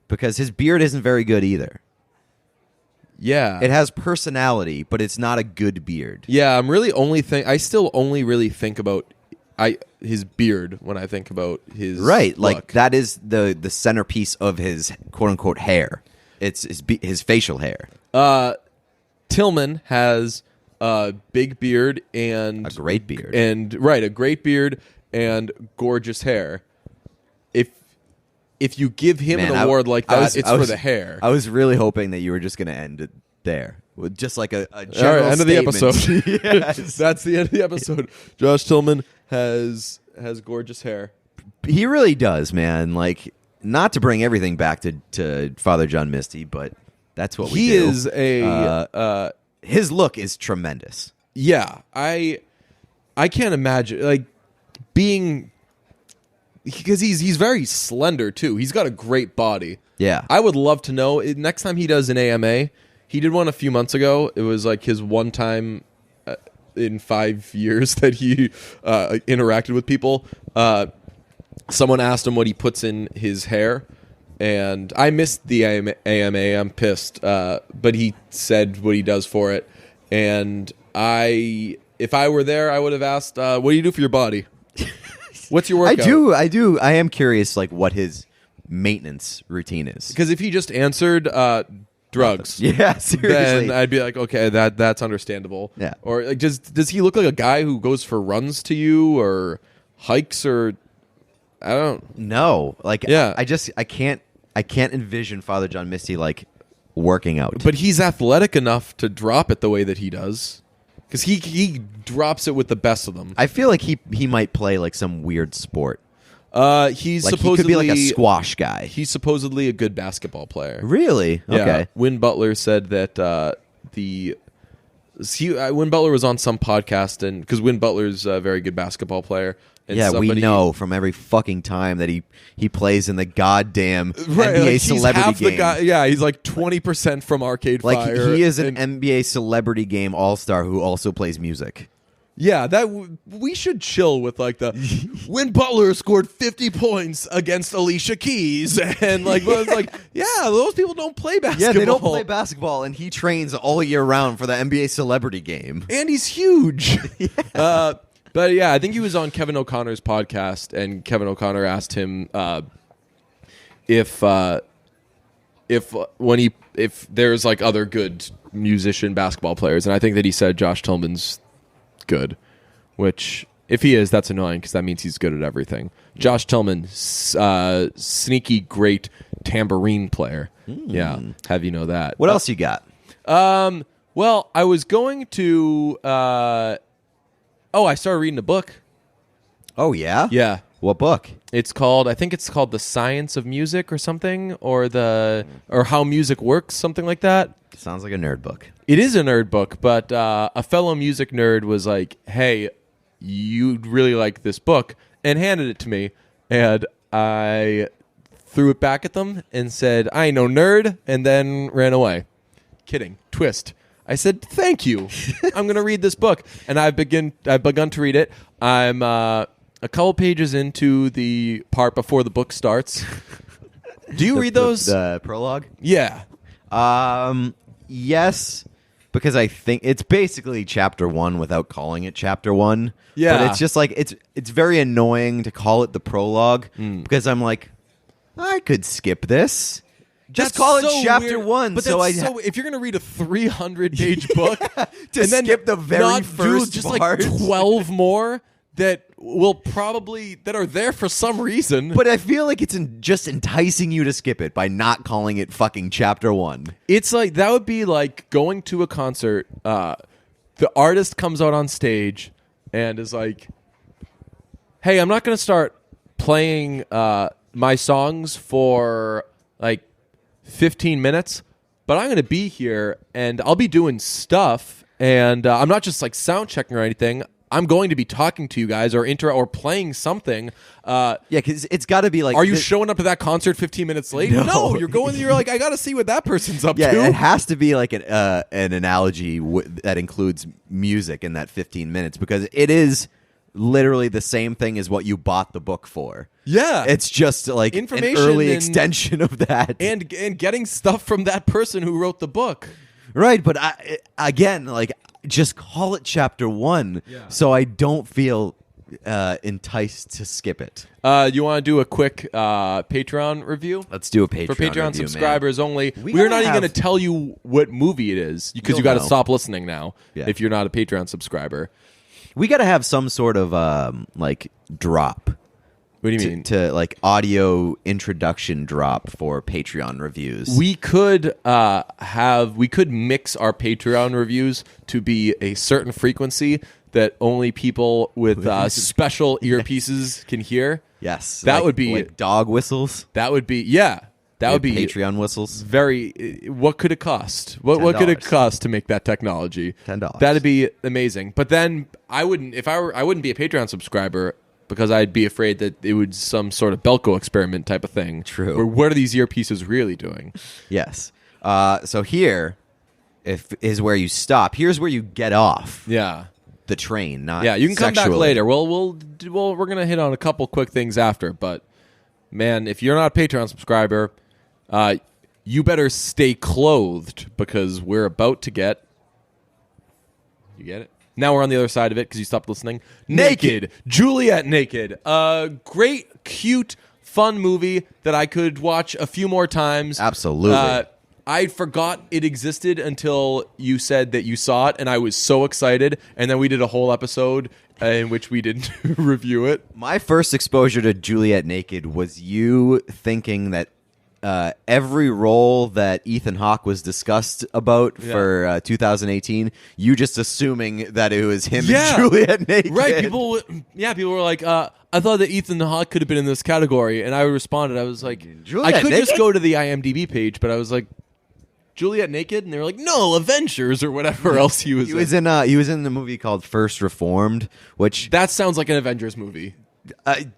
B: Because his beard isn't very good either.
A: Yeah,
B: It has personality, but it's not a good beard.
A: yeah. I still only really think about his beard when I think about his
B: Right, like
A: look.
B: that is the centerpiece of his quote unquote hair. It's his facial hair.
A: Tillman has a big beard and
B: A great beard.
A: a great beard and gorgeous hair. If you give him
B: Man,
A: an award like that, it's
B: I
A: for the hair.
B: I was really hoping that you were just going to end it there with just like a general
A: All right, end of the
B: statement.
A: episode.
B: Yes.
A: That's the end of the episode. Josh Tillman has gorgeous hair.
B: He really does, man. Like, not to bring everything back to Father John Misty, but that's what we
A: He
B: do.
A: is a
B: His look is tremendous.
A: yeah. I can't imagine like being because he's very slender too. He's got a great body.
B: Yeah.
A: I would love to know next time he does an AMA. He did one a few months ago. It was like his one time in 5 years that he interacted with people. Someone asked him what he puts in his hair, and I missed the AMA. I'm pissed, but he said what he does for it. And if I were there, I would have asked, "What do you do for your body? What's your workout?"
B: I do. I am curious, like, what his maintenance routine is.
A: Because if he just answered drugs,
B: Yeah, seriously.
A: then I'd be like, okay, that's understandable.
B: Yeah.
A: Or like, does he look like a guy who goes for runs to you or hikes or I don't.
B: No, like,
A: Yeah.
B: I can't envision Father John Misty like working out.
A: But he's athletic enough to drop it the way that he does. Because he drops it with the best of them.
B: I feel like he might play like some weird sport.
A: He's
B: Like
A: supposedly
B: he could be like a squash guy.
A: He's supposedly a good basketball player.
B: Really?
A: Yeah.
B: Okay.
A: Win Butler said that Win Butler was on some podcast, and because Win Butler's a very good basketball player. And
B: Yeah, we
A: somebody-
B: know from every fucking time that he plays in the goddamn
A: Right,
B: NBA
A: like, he's
B: celebrity
A: half
B: game.
A: the guy. Yeah, he's like 20% from Arcade
B: Like
A: Fire.
B: he is an
A: and-
B: NBA celebrity game all-star who also plays music.
A: Yeah, we should chill with like the Win Butler scored 50 points against Alicia Keys, and like well, it's like yeah, those people don't play basketball.
B: Yeah, they don't play basketball, and he trains all year round for the NBA celebrity game.
A: and he's huge. But yeah, I think he was on Kevin O'Connor's podcast, and Kevin O'Connor asked him if there's like other good musician basketball players, and I think that he said Josh Tillman's good, which if he is, that's annoying because that means he's good at everything. Josh Tillman, sneaky great tambourine player. Yeah, have you know that?
B: What else you got?
A: Well, I was going to. I started reading a book.
B: Oh yeah.
A: Yeah,
B: What book?
A: it's called. I think it's called The Science of Music or something, or How Music Works, something like that.
B: Sounds like a nerd book.
A: It is a nerd book, but a fellow music nerd was like, "Hey, you'd really like this book," and handed it to me, and I threw it back at them and said, "I ain't no nerd," and then ran away. Kidding. Twist. I said, "Thank you. I'm going to read this book," and I've begun to read it. I'm a couple pages into the part before the book starts. Do you read those?
B: The prologue?
A: Yeah.
B: Yes, because I think it's basically chapter 1 without calling it chapter 1.
A: Yeah.
B: But it's just like it's very annoying to call it the prologue because I'm like, I could skip this. Just
A: That's
B: call it
A: so
B: chapter
A: weird.
B: 1.
A: But
B: so
A: if you're going to read a 300-page book
B: to
A: and then
B: skip the very
A: not
B: first
A: do just
B: part.
A: like 12 more that are there for some reason.
B: But I feel like it's just enticing you to skip it by not calling it fucking chapter 1.
A: It's like that would be like going to a concert. The artist comes out on stage and is like, "Hey, I'm not going to start playing my songs for like 15 minutes, but I'm going to be here and I'll be doing stuff. And I'm not just like sound checking or anything. I'm going to be talking to you guys or playing something."
B: Yeah, because it's got to be like...
A: Are you showing up to that concert 15 minutes late?
B: No.
A: You're going. You're like, I got to see what that person's up
B: Yeah,
A: to.
B: it has to be like an analogy that includes music in that 15 minutes because it is literally the same thing as what you bought the book for.
A: Yeah.
B: It's just like
A: Information
B: an early
A: and-
B: extension of that.
A: and getting stuff from that person who wrote the book.
B: Right, but again, like just call it chapter 1 so I don't feel enticed to skip it.
A: You want to do a quick Patreon review?
B: Let's do a Patreon
A: For Patreon
B: review,
A: subscribers
B: man.
A: only.
B: We
A: We're
B: gotta
A: not even
B: have-
A: going to tell you what movie it is because you
B: You'll
A: got to
B: know.
A: stop listening now
B: Yeah.
A: if you're not a Patreon subscriber.
B: We got to have some sort of like drop.
A: What do you mean?
B: To like audio introduction drop for Patreon reviews.
A: We could mix our Patreon reviews to be a certain frequency that only people with special earpieces can hear.
B: Yes,
A: That would be-
B: like dog whistles.
A: That would be That would be
B: Patreon whistles.
A: very. What could it cost? What could it
B: $10.
A: cost to make that technology?
B: $10.
A: That'd be amazing. But then I wouldn't. If I wouldn't be a Patreon subscriber because I'd be afraid that it would some sort of Belko experiment type of thing.
B: True.
A: Where what are these earpieces really doing?
B: Yes. So here, is where you stop. Here's where you get off
A: Yeah.
B: the train. Not
A: Yeah. You can come back
B: sexually.
A: later. We're gonna hit on a couple quick things after. But man, if you're not a Patreon subscriber, you better stay clothed because we're about to get. You get it? Now we're on the other side of it because you stopped listening. Naked. Juliet Naked. Great, cute, fun movie that I could watch a few more times.
B: Absolutely.
A: I forgot it existed until you said that you saw it, and I was so excited. And then we did a whole episode in which we didn't review it.
B: My first exposure to Juliet Naked was you thinking that every role that Ethan Hawke was discussed about for 2018, you just assuming that it was him and Juliet Naked.
A: Right, people were like, I thought that Ethan Hawke could have been in this category, and I responded, I was like,
B: Juliet
A: I could just
B: Naked?
A: go to the IMDb page, but I was like, Juliet Naked, and they were like, no, Avengers or whatever else he was.
B: He was in the movie called First Reformed, which
A: That sounds like an Avengers movie.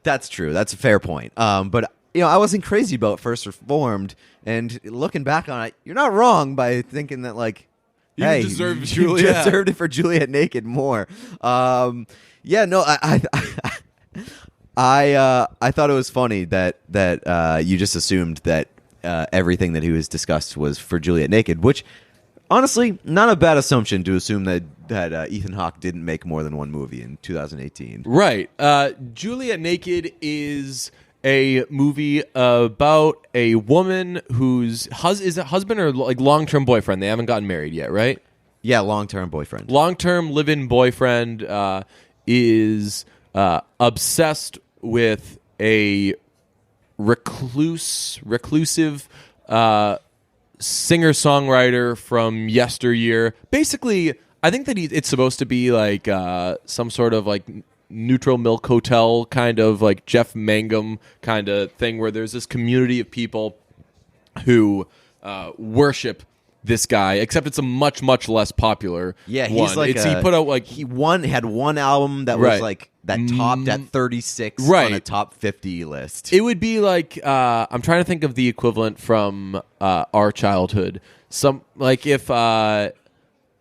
B: that's true. That's a fair point. But I wasn't crazy about First Reformed, and looking back on it, you're not wrong by thinking that like,
A: You
B: hey,
A: deserve
B: you
A: Juliet.
B: deserved it for Juliet Naked more. I thought it was funny that you just assumed that everything that he was discussed was for Juliet Naked, which honestly, not a bad assumption to assume that Ethan Hawke didn't make more than one movie in 2018.
A: Right. Juliet Naked is a movie about a woman whose is it husband or like long-term boyfriend. They haven't gotten married yet, right?
B: Yeah, long-term boyfriend.
A: Long-term live-in boyfriend is obsessed with a reclusive singer-songwriter from yesteryear. Basically, I think that it's supposed to be like some sort of like Neutral Milk Hotel kind of like Jeff Mangum kind of thing, where there's this community of people who worship this guy, except it's a much less popular
B: Yeah, he's
A: one.
B: like
A: He put out like
B: he had one album that
A: Right.
B: was like that topped at 36
A: Right.
B: on a top 50 list.
A: it would be like I'm trying to think of the equivalent from our childhood. Some like if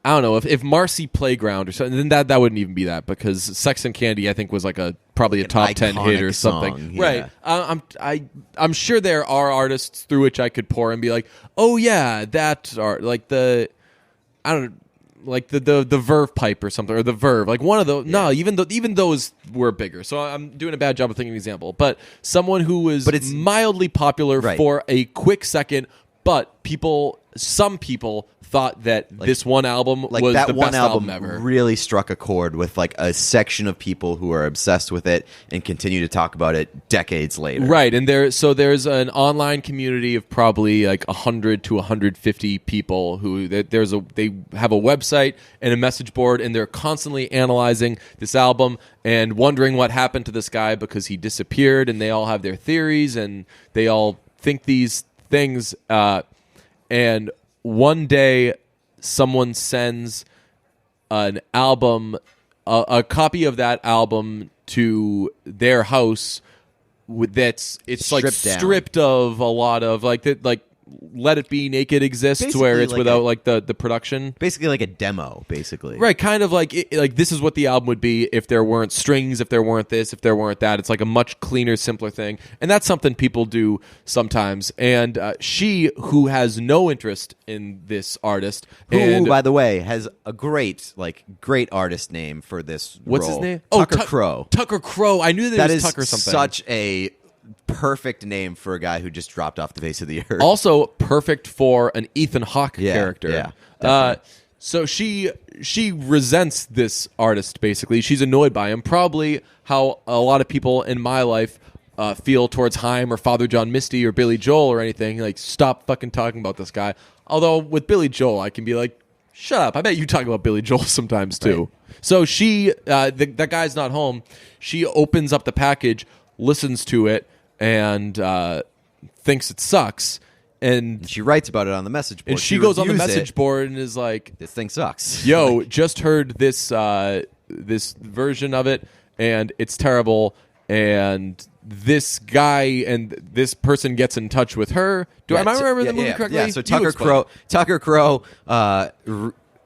A: I don't know if Marcy Playground or something, then that wouldn't even be that, because Sex and Candy I think was like probably a top 10 hit or
B: iconic
A: something.
B: song, yeah.
A: Right. I'm sure there are artists through which I could pour and be like, oh yeah, that art, like the I don't know, like the Verve pipe or something, or the Verve, like one of those.
B: Yeah.
A: No, even those were bigger. So I'm doing a bad job of thinking of an example. But someone who was
B: it's
A: mildly popular
B: Right.
A: for a quick second, but some people thought that this one album
B: Like
A: was
B: that
A: the
B: one
A: best
B: album
A: ever.
B: really struck a chord with like a section of people who are obsessed with it and continue to talk about it decades later.
A: Right, and there's an online community of probably like 100 to 150 people who they have a website and a message board, and they're constantly analyzing this album and wondering what happened to this guy because he disappeared, and they all have their theories and they all think these things. And one day, someone sends an album, a copy of that album to their house. It's like
B: Stripped down.
A: stripped of a lot of like Let It Be Naked exists,
B: Basically
A: where it's
B: like
A: without like the production.
B: Basically like a demo, basically.
A: Right, kind of like like this is what the album would be if there weren't strings, if there weren't this, if there weren't that. It's like a much cleaner, simpler thing, and that's something people do sometimes. And she, who has no interest in this artist,
B: Who,
A: and
B: by the way, has a great artist name for this
A: what's
B: role.
A: his name?
B: Tucker
A: Tuck-
B: Crow.
A: Tucker Crow. I knew that,
B: That
A: it
B: is
A: was Tucker something.
B: such a perfect name for a guy who just dropped off the face of the earth.
A: Also perfect for an Ethan Hawke
B: Yeah,
A: character.
B: yeah,
A: So she resents this artist, basically. She's annoyed by him. Probably how a lot of people in my life feel towards Haim or Father John Misty or Billy Joel or anything. Like, stop fucking talking about this guy. Although with Billy Joel, I can be like, shut up. I bet you talk about Billy Joel sometimes too. Right. So she, that guy's not home. She opens up the package, listens to it, and thinks it sucks. And
B: she writes about it on the message board.
A: And she goes on the
B: reviews
A: message
B: it.
A: board and is like,
B: This thing sucks.
A: yo, just heard this this version of it, and it's terrible. And this guy and this person gets in touch with her. Am I remembering the movie correctly?
B: Yeah, so
A: You
B: Tucker Crow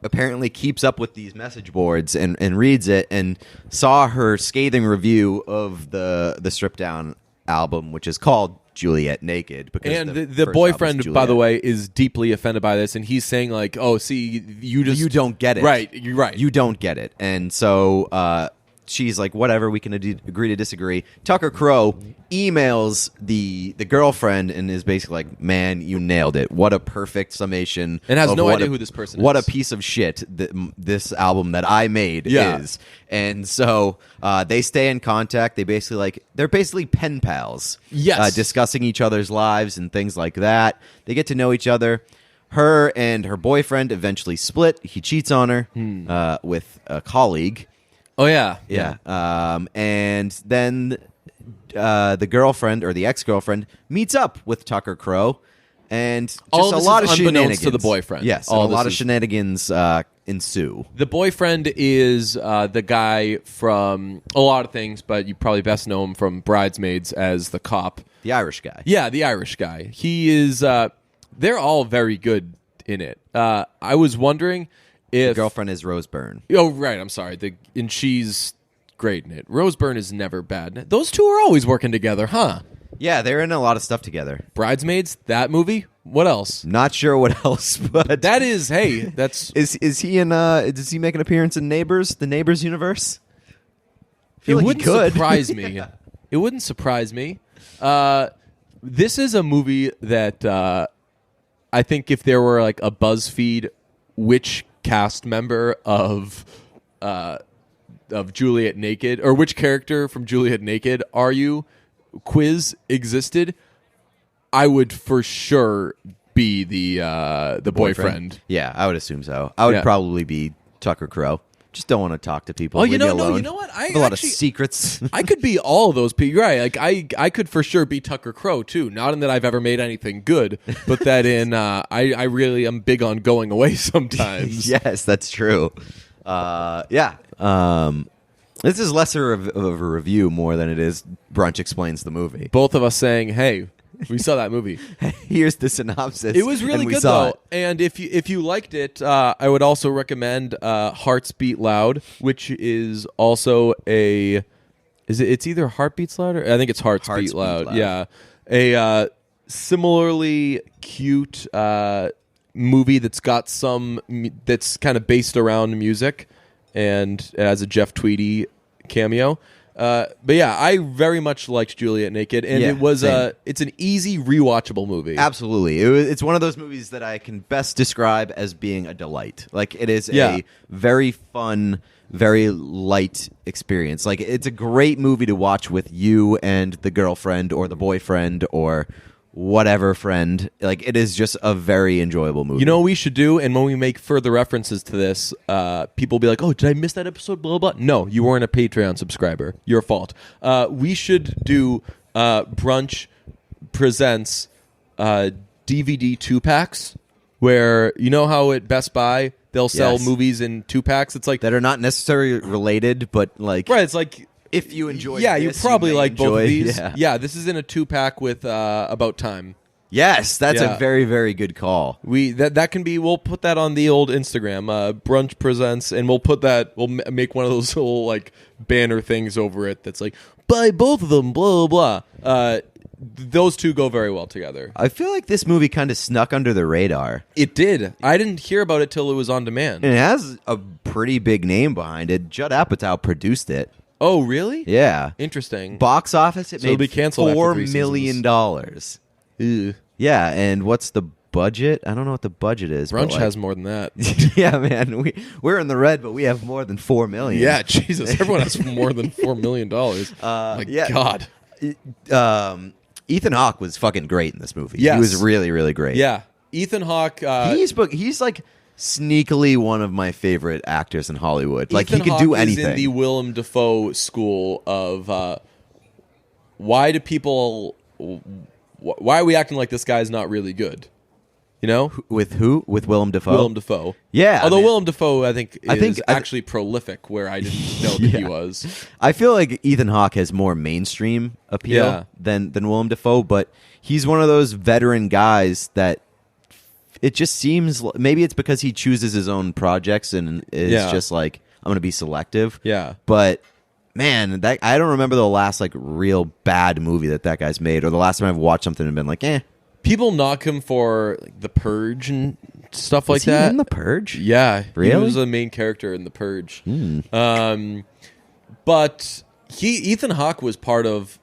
B: apparently keeps up with these message boards and reads it, and saw her scathing review of the stripped down album, which is called Juliet Naked. Because
A: And the
B: first
A: boyfriend,
B: album's
A: by the
B: Juliet.
A: way, is deeply offended by this, and he's saying like, "Oh, see, you
B: don't get it,
A: right? You're right.
B: You don't get it." And so she's like, "Whatever, we can agree to disagree." Tucker Crow emails the girlfriend and is basically like, "Man, you nailed it. What a perfect summation."
A: And has
B: of
A: no
B: what
A: idea
B: a-
A: who this person
B: What
A: is.
B: a piece of shit this album that I made
A: Yeah.
B: is. And so they stay in contact. They're basically pen pals.
A: Yes.
B: Discussing each other's lives and things like that. They get to know each other. Her and her boyfriend eventually split. He cheats on her with a colleague.
A: Oh yeah,
B: Yeah. And then the girlfriend or the ex-girlfriend meets up with Tucker Crow, and just
A: All
B: a
A: this
B: lot
A: is
B: of
A: unbeknownst
B: shenanigans
A: to the boyfriend.
B: Yes,
A: All
B: and a lot
A: this
B: of
A: is-
B: shenanigans ensue.
A: The boyfriend is the guy from a lot of things, but you probably best know him from Bridesmaids as the cop.
B: The Irish guy.
A: Yeah, the Irish guy. He is. They're all very good in it. I was wondering
B: The
A: if
B: girlfriend is Rose Byrne.
A: Oh, right. I'm sorry. And she's great in it. Rose Byrne is never bad. Those two are always working together, huh?
B: Yeah, they're in a lot of stuff together.
A: Bridesmaids, that movie. What else?
B: Not sure what else, but
A: That is. Hey, that's.
B: is he in? Does he make an appearance in Neighbors? The Neighbors universe? I feel
A: It
B: like he
A: wouldn't
B: could.
A: surprise me. It wouldn't surprise me. This is a movie that I think if there were like a BuzzFeed which cast member of Juliet Naked, or which character from Juliet Naked are you quiz existed, I would for sure be the boyfriend.
B: Yeah, I would assume so. I would
A: Yeah.
B: probably be Tucker Crow. Just don't want to talk to people.
A: Oh,
B: Leave
A: you
B: me
A: know, no,
B: alone.
A: you know what? I
B: have a lot of
A: actually-
B: secrets.
A: I could be all of those people. You're right. Like I could for sure be Tucker Crow too. Not in that I've ever made anything good, but that in I really am big on going away sometimes.
B: Yes, that's true. Yeah. This is lesser of a review more than it is Brunch explains the movie.
A: Both of us saying, "Hey, we saw that movie.
B: Here's the synopsis.
A: It was really
B: and we
A: good
B: saw
A: though."
B: it.
A: And if you liked it, I would also recommend Hearts Beat Loud, which is also it's either Heartbeats Loud or I think it's Hearts
B: Hearts
A: Beat
B: Beat
A: Loud.
B: Loud.
A: Yeah, a similarly cute movie that's got that's kind of based around music and as a Jeff Tweedy cameo. But yeah, I very much liked Juliet Naked, and
B: Yeah,
A: it was
B: same.
A: it's an easy rewatchable movie.
B: Absolutely. It's one of those movies that I can best describe as being a delight. Like, it is
A: Yeah.
B: a very fun, very light experience. Like, it's a great movie to watch with you and the girlfriend or the boyfriend or whatever friend. Like, it is just a very enjoyable movie.
A: You know what we should do? And when we make further references to this, people will be like, oh, did I miss that episode? Blah, blah, blah. No, you weren't a Patreon subscriber. Your fault. We should do Brunch Presents DVD 2-packs where, you know how at Best Buy they'll sell
B: Yes.
A: movies in 2-packs? It's like,
B: that are not necessarily related, but like,
A: right, it's like,
B: if you enjoy
A: yeah,
B: this,
A: you probably
B: may
A: like both
B: enjoy-
A: of these.
B: Yeah.
A: Yeah, this is in a 2-pack with About Time.
B: Yes, that's
A: Yeah.
B: a very, very good call.
A: That can be. We'll put that on the old Instagram, Brunch Presents, and we'll put that. We'll make one of those little like banner things over it. That's like buy both of them. Blah blah blah. Those two go very well together.
B: I feel like this movie kind of snuck under the radar.
A: It did. I didn't hear about it till it was on demand.
B: And it has a pretty big name behind it. Judd Apatow produced it.
A: Oh, really?
B: Yeah.
A: Interesting.
B: Box office, it
A: So it'll
B: made
A: be canceled after
B: $4
A: 3
B: million.
A: Ew.
B: Yeah, and what's the budget? I don't know what the budget is. but,
A: Brunch
B: like-
A: has more than that.
B: Yeah, man, we're in the red, but we have more than $4 million.
A: Yeah, Jesus. Everyone has more than $4 million. My
B: yeah.
A: God.
B: Ethan Hawke was fucking great in this movie.
A: Yes.
B: He was really, really great.
A: Yeah. Ethan Hawke.
B: He's like sneakily one of my favorite actors in Hollywood. Like,
A: Ethan
B: he could
A: Hawke
B: do
A: is
B: anything.
A: in the Willem Dafoe school of why do people? Why are we acting like this guy's not really good? You know,
B: With who? With Willem Dafoe?
A: Willem Dafoe.
B: Yeah,
A: Although
B: man.
A: Willem Dafoe, I think is
B: I-
A: actually prolific, where I didn't know that he
B: Yeah.
A: was.
B: I feel like Ethan Hawke has more mainstream appeal
A: Yeah.
B: than Willem Dafoe, but he's one of those veteran guys that it just seems maybe it's because he chooses his own projects and is
A: Yeah.
B: just like, I'm going to be selective.
A: Yeah.
B: But man, that I don't remember the last like real bad movie that guy's made, or the last time I've watched something and been like, eh.
A: People knock him for like, The Purge and stuff like
B: Is he
A: that.
B: in The Purge?
A: Yeah,
B: Really? Hmm.
A: He was a main character in The Purge. But Ethan Hawke was part of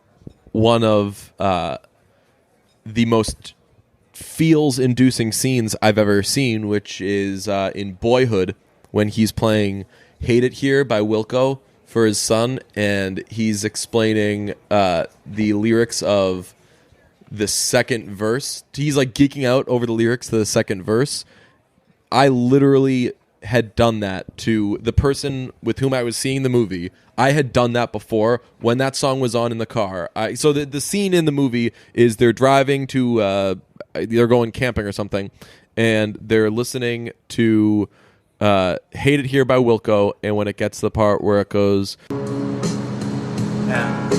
A: one of the most feels-inducing scenes I've ever seen, which is in Boyhood when he's playing "Hate It Here" by Wilco for his son, and he's explaining the lyrics of the second verse. He's like geeking out over the lyrics to the second verse. I literally had done that to the person with whom I was seeing the movie. I had done that before when that song was on in the car. So the scene in the movie is they're driving to, they're going camping or something, and they're listening to Hate It Here by Wilco, and when it gets to the part where it goes,
D: Now,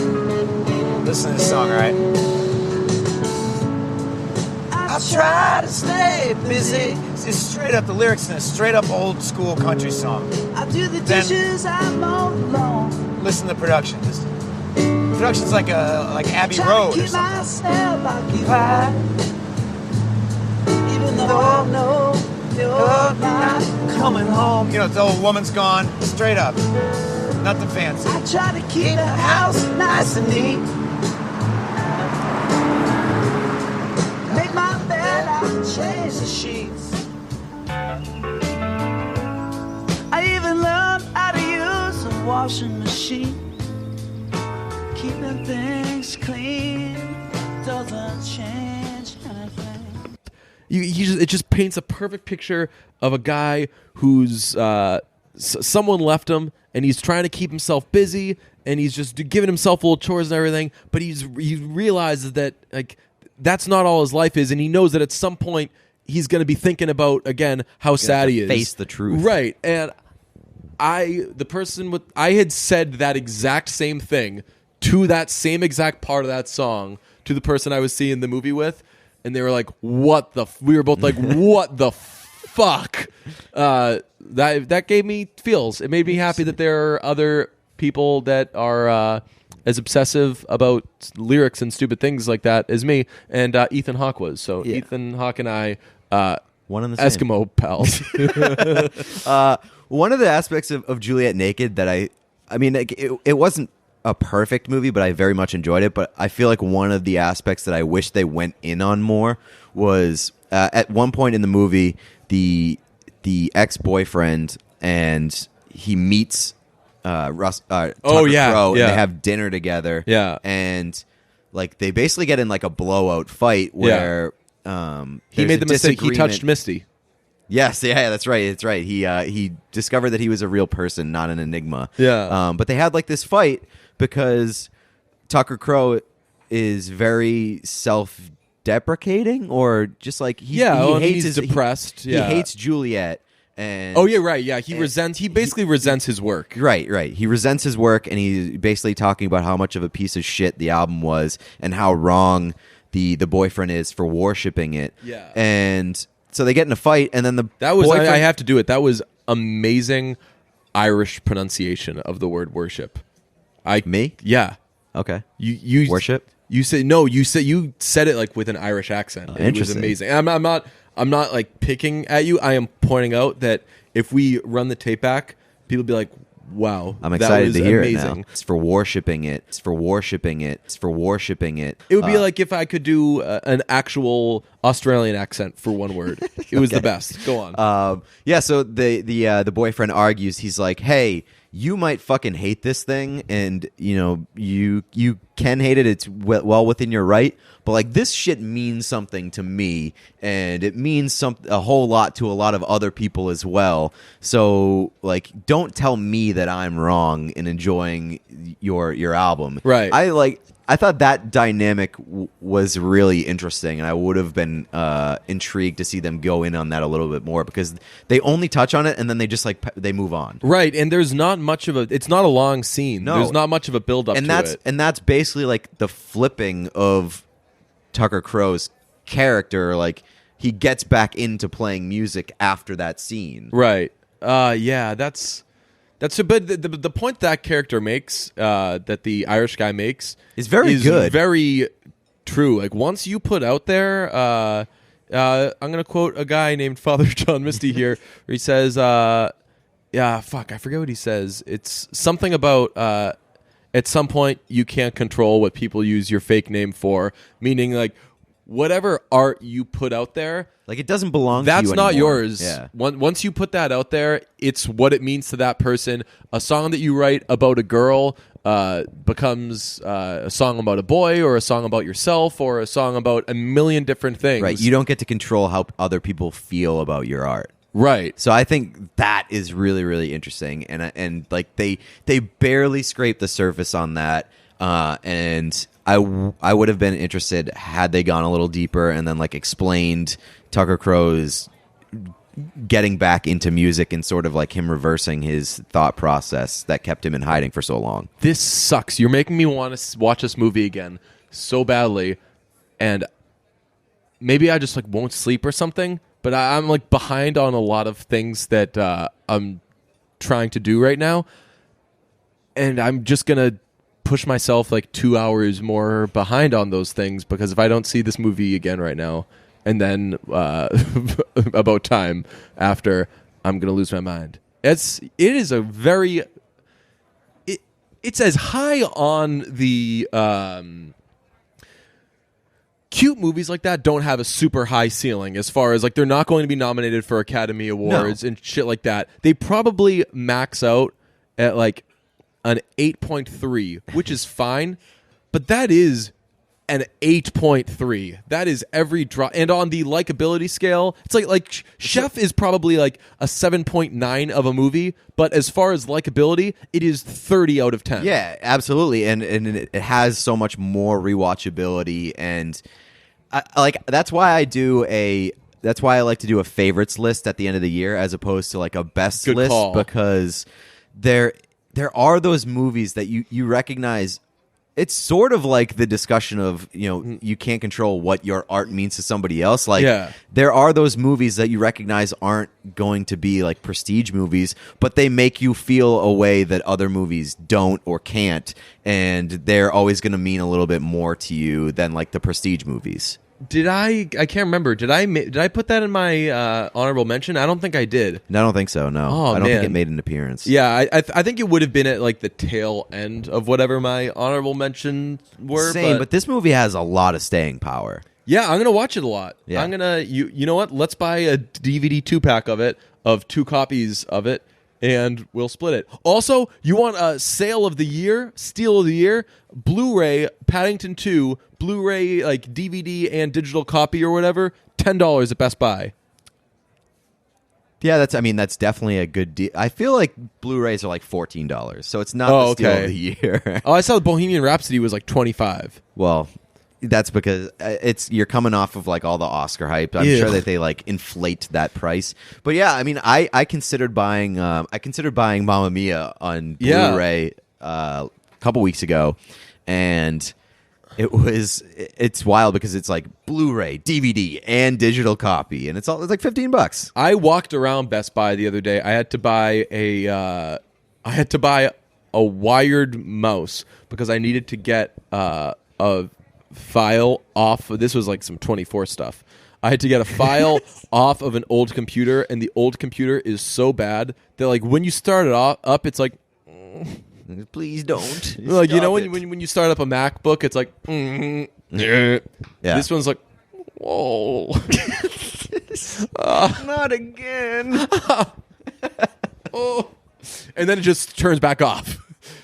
D: listen to this song, all right? I try to stay busy. It's straight up the lyrics in a straight up old school country song.
E: I do the
D: Then-
E: dishes, I'm all alone.
D: Listen to the production. Production's like Abbey
E: Trying
D: Road
E: to
D: or
E: keep
D: something.
E: myself occupied. Even though I know you're not.
D: Coming home. You know, the old woman's gone. Straight up. Nothing fancy.
E: I try to keep the house nice and neat. Make my bed, I change the sheets. I even learned how to use a washing machine. Keeping things clean doesn't change anything.
A: it just paints a perfect picture of a guy who's someone left him and he's trying to keep himself busy and he's just giving himself little chores and everything, but he realizes that like that's not all his life is, and he knows that at some point he's going to be thinking about again how sad he is.
B: Face the truth,
A: right? And I had said that exact same thing to that same exact part of that song to the person I was seeing the movie with, and they were like, "What the?" We were both like, "What the fuck?" That gave me feels. It made me happy that there are other people that are as obsessive about lyrics and stupid things like that as me, and Ethan Hawke was. So
B: Yeah.
A: Ethan Hawke and I,
B: one and the same.
A: Eskimo pals.
B: One of the aspects of Juliet Naked that I mean, it wasn't a perfect movie, but I very much enjoyed it. But I feel like one of the aspects that I wish they went in on more was at one point in the movie, the ex-boyfriend and he meets Tucker Crowe, and they have dinner together.
A: Yeah.
B: And like they basically get in like a blowout fight where
A: He made the mistake. He touched Misty.
B: Yes, yeah, that's right. It's right. He discovered that he was a real person, not an enigma.
A: Yeah.
B: But they had like this fight because Tucker Crowe is very self-deprecating, or just like he hates
A: he's depressed.
B: He hates Juliet. And
A: right. Yeah, he basically resents his work.
B: Right. He resents his work, and he's basically talking about how much of a piece of shit the album was, and how wrong the boyfriend is for worshiping it.
A: Yeah.
B: And so they get in a fight, and then
A: I have to do it. That was amazing Irish pronunciation of the word worship.
B: Me?
A: Yeah.
B: Okay.
A: You
B: worship?
A: You said it like with an Irish accent. It was
B: Interesting.
A: amazing. I'm not like picking at you. I am pointing out that if we run the tape back, people be like, "Wow,
B: I'm excited to hear
A: amazing.
B: it now." It's for worshiping it. It's for worshiping it. It's for worshiping it.
A: It would be like if I could do an actual Australian accent for one word. It was the best. Go on.
B: So the boyfriend argues. He's like, "Hey, you might fucking hate this thing, and you can hate it. It's well within your right. But like this shit means something to me, and it means a whole lot to a lot of other people as well. So like, don't tell me that I'm wrong in enjoying your album."
A: Right.
B: I thought that dynamic was really interesting, and I would have been intrigued to see them go in on that a little bit more, because they only touch on it and then they just they move on.
A: Right, and there's not much of it's not a long scene.
B: No.
A: There's not much of a build up to it.
B: And that's basically like the flipping of Tucker Crowe's character. Like he gets back into playing music after that scene.
A: Right. That's but the point that character makes, that the Irish guy makes,
B: is very good,
A: very true. Like once you put out there, I'm gonna quote a guy named Father John Misty here, where he says, I forget what he says. It's something about at some point you can't control what people use your fake name for, meaning like whatever art you put out there,
B: like it doesn't belong
A: that's
B: to you
A: not
B: anymore.
A: yours.
B: Yeah.
A: Once you put that out there, it's what it means to that person. A song that you write about a girl becomes a song about a boy, or a song about yourself, or a song about a million different things.
B: Right. You don't get to control how other people feel about your art.
A: Right.
B: So I think that is really, really interesting, and like they barely scrape the surface on that, and I would have been interested had they gone a little deeper and then like explained Tucker Crowe's getting back into music and sort of like him reversing his thought process that kept him in hiding for so long.
A: This sucks. You're making me want to watch this movie again so badly, and maybe I just like won't sleep or something. But I'm like behind on a lot of things that I'm trying to do right now, and I'm just gonna push myself like 2 hours more behind on those things, because if I don't see this movie again right now, and then about time after, I'm gonna lose my mind. It's as high on the cute movies like that don't have a super high ceiling, as far as like they're not going to be nominated for Academy Awards and shit like that. They probably max out at like an 8.3, which is fine, but that is an 8.3. That is every drop. And on the likability scale, it's like Chef is probably like a 7.9 of a movie, but as far as likability, it is 30 out of 10.
B: Yeah, absolutely, and it has so much more rewatchability, and that's why I like to do a favorites list at the end of the year as opposed to like a best
A: Good
B: list
A: call.
B: because there are those movies that you recognize. It's sort of like the discussion of, you can't control what your art means to somebody else. Like, there are those movies that you recognize aren't going to be like prestige movies, but they make you feel a way that other movies don't or can't, and they're always going to mean a little bit more to you than like the prestige movies.
A: I can't remember. Did I put that in my honorable mention? I don't think I did.
B: No, I don't think so. No,
A: Oh,
B: I don't think
A: man.
B: it made an appearance.
A: Yeah, I think it would have been at like the tail end of whatever my honorable mentions were.
B: Same, but this movie has a lot of staying power.
A: Yeah, I'm gonna watch it a lot.
B: Yeah.
A: I'm gonna you know what? Let's buy a DVD 2-pack of 2 copies of it, and we'll split it. Also, you want a sale of the year, steal of the year, Blu-ray Paddington 2, Blu-ray like DVD and digital copy or whatever, $10 at Best Buy.
B: Yeah, that's definitely a good deal. I feel like Blu-rays are like $14, so it's not the steal of the year.
A: Oh, I saw Bohemian Rhapsody was like $25.
B: Well, that's because you're coming off of like all the Oscar hype. I'm sure that they like inflate that price. But yeah, I mean, I considered buying Mamma Mia on Blu-ray a couple weeks ago, and it's wild because it's like Blu-ray, DVD, and digital copy, and it's like $15.
A: I walked around Best Buy the other day. I had to buy a wired mouse because I needed to get a file off. This was like some 24 stuff. I had to get a file off of an old computer, and the old computer is so bad that like when you start it up, it's like.
B: Please don't.
A: Like, you know,
B: Stop it.
A: when you start up a MacBook, it's like, yeah. This one's like, whoa.
B: Not again.
A: Oh. And then it just turns back off.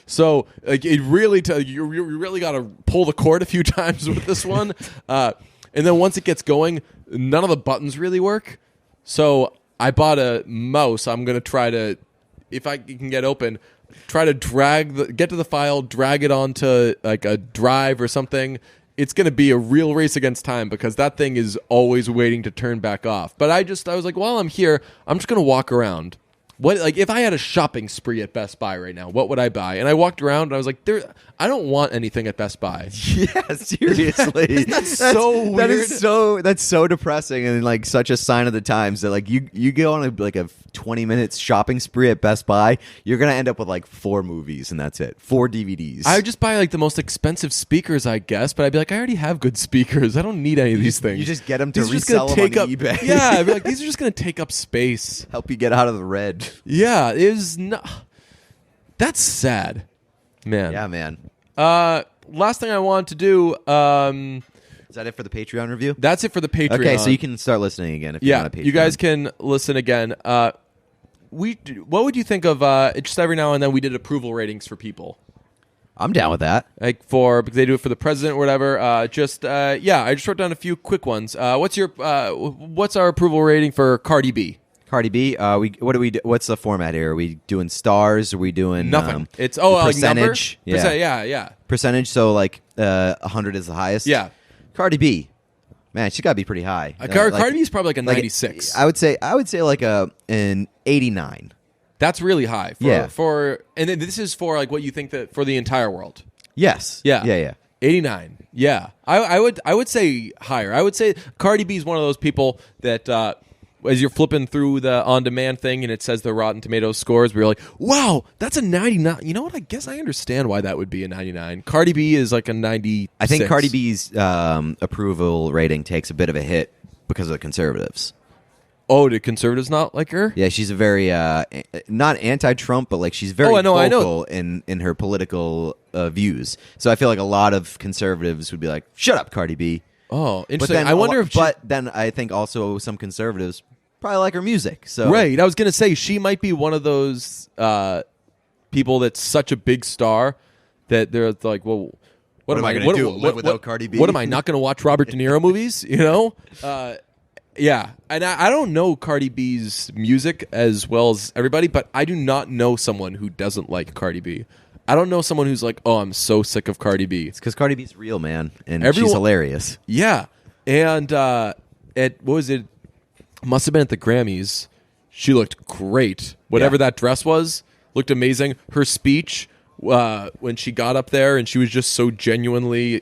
A: So like it really, you really got to pull the cord a few times with this one. And then once it gets going, none of the buttons really work. So I bought a mouse. I'm going to try to, if I can get open, try to get to the file, drag it onto like a drive or something. It's going to be a real race against time because that thing is always waiting to turn back off. But I was like, while I'm here, I'm just going to walk around. If I had a shopping spree at Best Buy right now, what would I buy? And I walked around and I was like, I don't want anything at Best Buy.
B: Yeah, seriously.
A: That's so weird.
B: That's so depressing and like such a sign of the times that like you go on a 20 minutes shopping spree at Best Buy, you're gonna end up with like 4 movies and that's it. 4 DVDs.
A: I would just buy like the most expensive speakers, I guess, but I'd be like, I already have good speakers. I don't need any of these things.
B: You just get them to
A: These are just gonna
B: resell them on
A: take
B: eBay.
A: Yeah, I'd be like, these are just gonna take up space.
B: Help you get out of the red.
A: Yeah, it was not. That's sad, man.
B: Yeah, man.
A: Last thing I want to do.
B: Is that it for the Patreon review?
A: That's it for the Patreon.
B: Okay, so you can start listening again if you're
A: Yeah,
B: not a Patreon.
A: you guys can listen again. What would you think of just every now and then we did approval ratings for people?
B: I'm down with that.
A: Like because they do it for the president or whatever. I just wrote down a few quick ones. What's our approval rating for Cardi B?
B: Cardi B, what do we do? What's the format here? Are we doing stars? Are we doing
A: Nothing. It's
B: percentage?
A: Like number?
B: Yeah.
A: Yeah.
B: Percentage. So like 100 is the highest.
A: Yeah.
B: Cardi B, man, she got to be pretty high.
A: Cardi B is probably like a 96.
B: I would say like an 89.
A: That's really high.
B: Yeah.
A: And then this is for like what you think that for the entire world.
B: Yes.
A: Yeah. 89. Yeah. I would say higher. I would say Cardi B is one of those people that as you're flipping through the on-demand thing and it says the Rotten Tomatoes scores, we're like, wow, that's a 99. You know what? I guess I understand why that would be a 99. Cardi B is like a 96.
B: I think Cardi B's approval rating takes a bit of a hit because of the conservatives.
A: Oh, do conservatives not like her?
B: Yeah, she's a very not anti-Trump, but like she's very vocal in her political views. So I feel like a lot of conservatives would be like, "Shut up, Cardi B."
A: Oh, interesting. I wonder if
B: but then I think also some conservatives probably like her music. So
A: right. I was going to say she might be one of those people that's such a big star that they're like, well,
B: What am I going to do? Live without Cardi B?
A: What am I not going to watch Robert De Niro movies? You know, yeah. And I don't know Cardi B's music as well as everybody, but I do not know someone who doesn't like Cardi B. I don't know someone who's like, oh, I'm so sick of Cardi B.
B: It's because Cardi B's real, man, and she's hilarious.
A: Yeah, and at what was it? Must have been at the Grammys. She looked great. Whatever that dress was, looked amazing. Her speech when she got up there and she was just so genuinely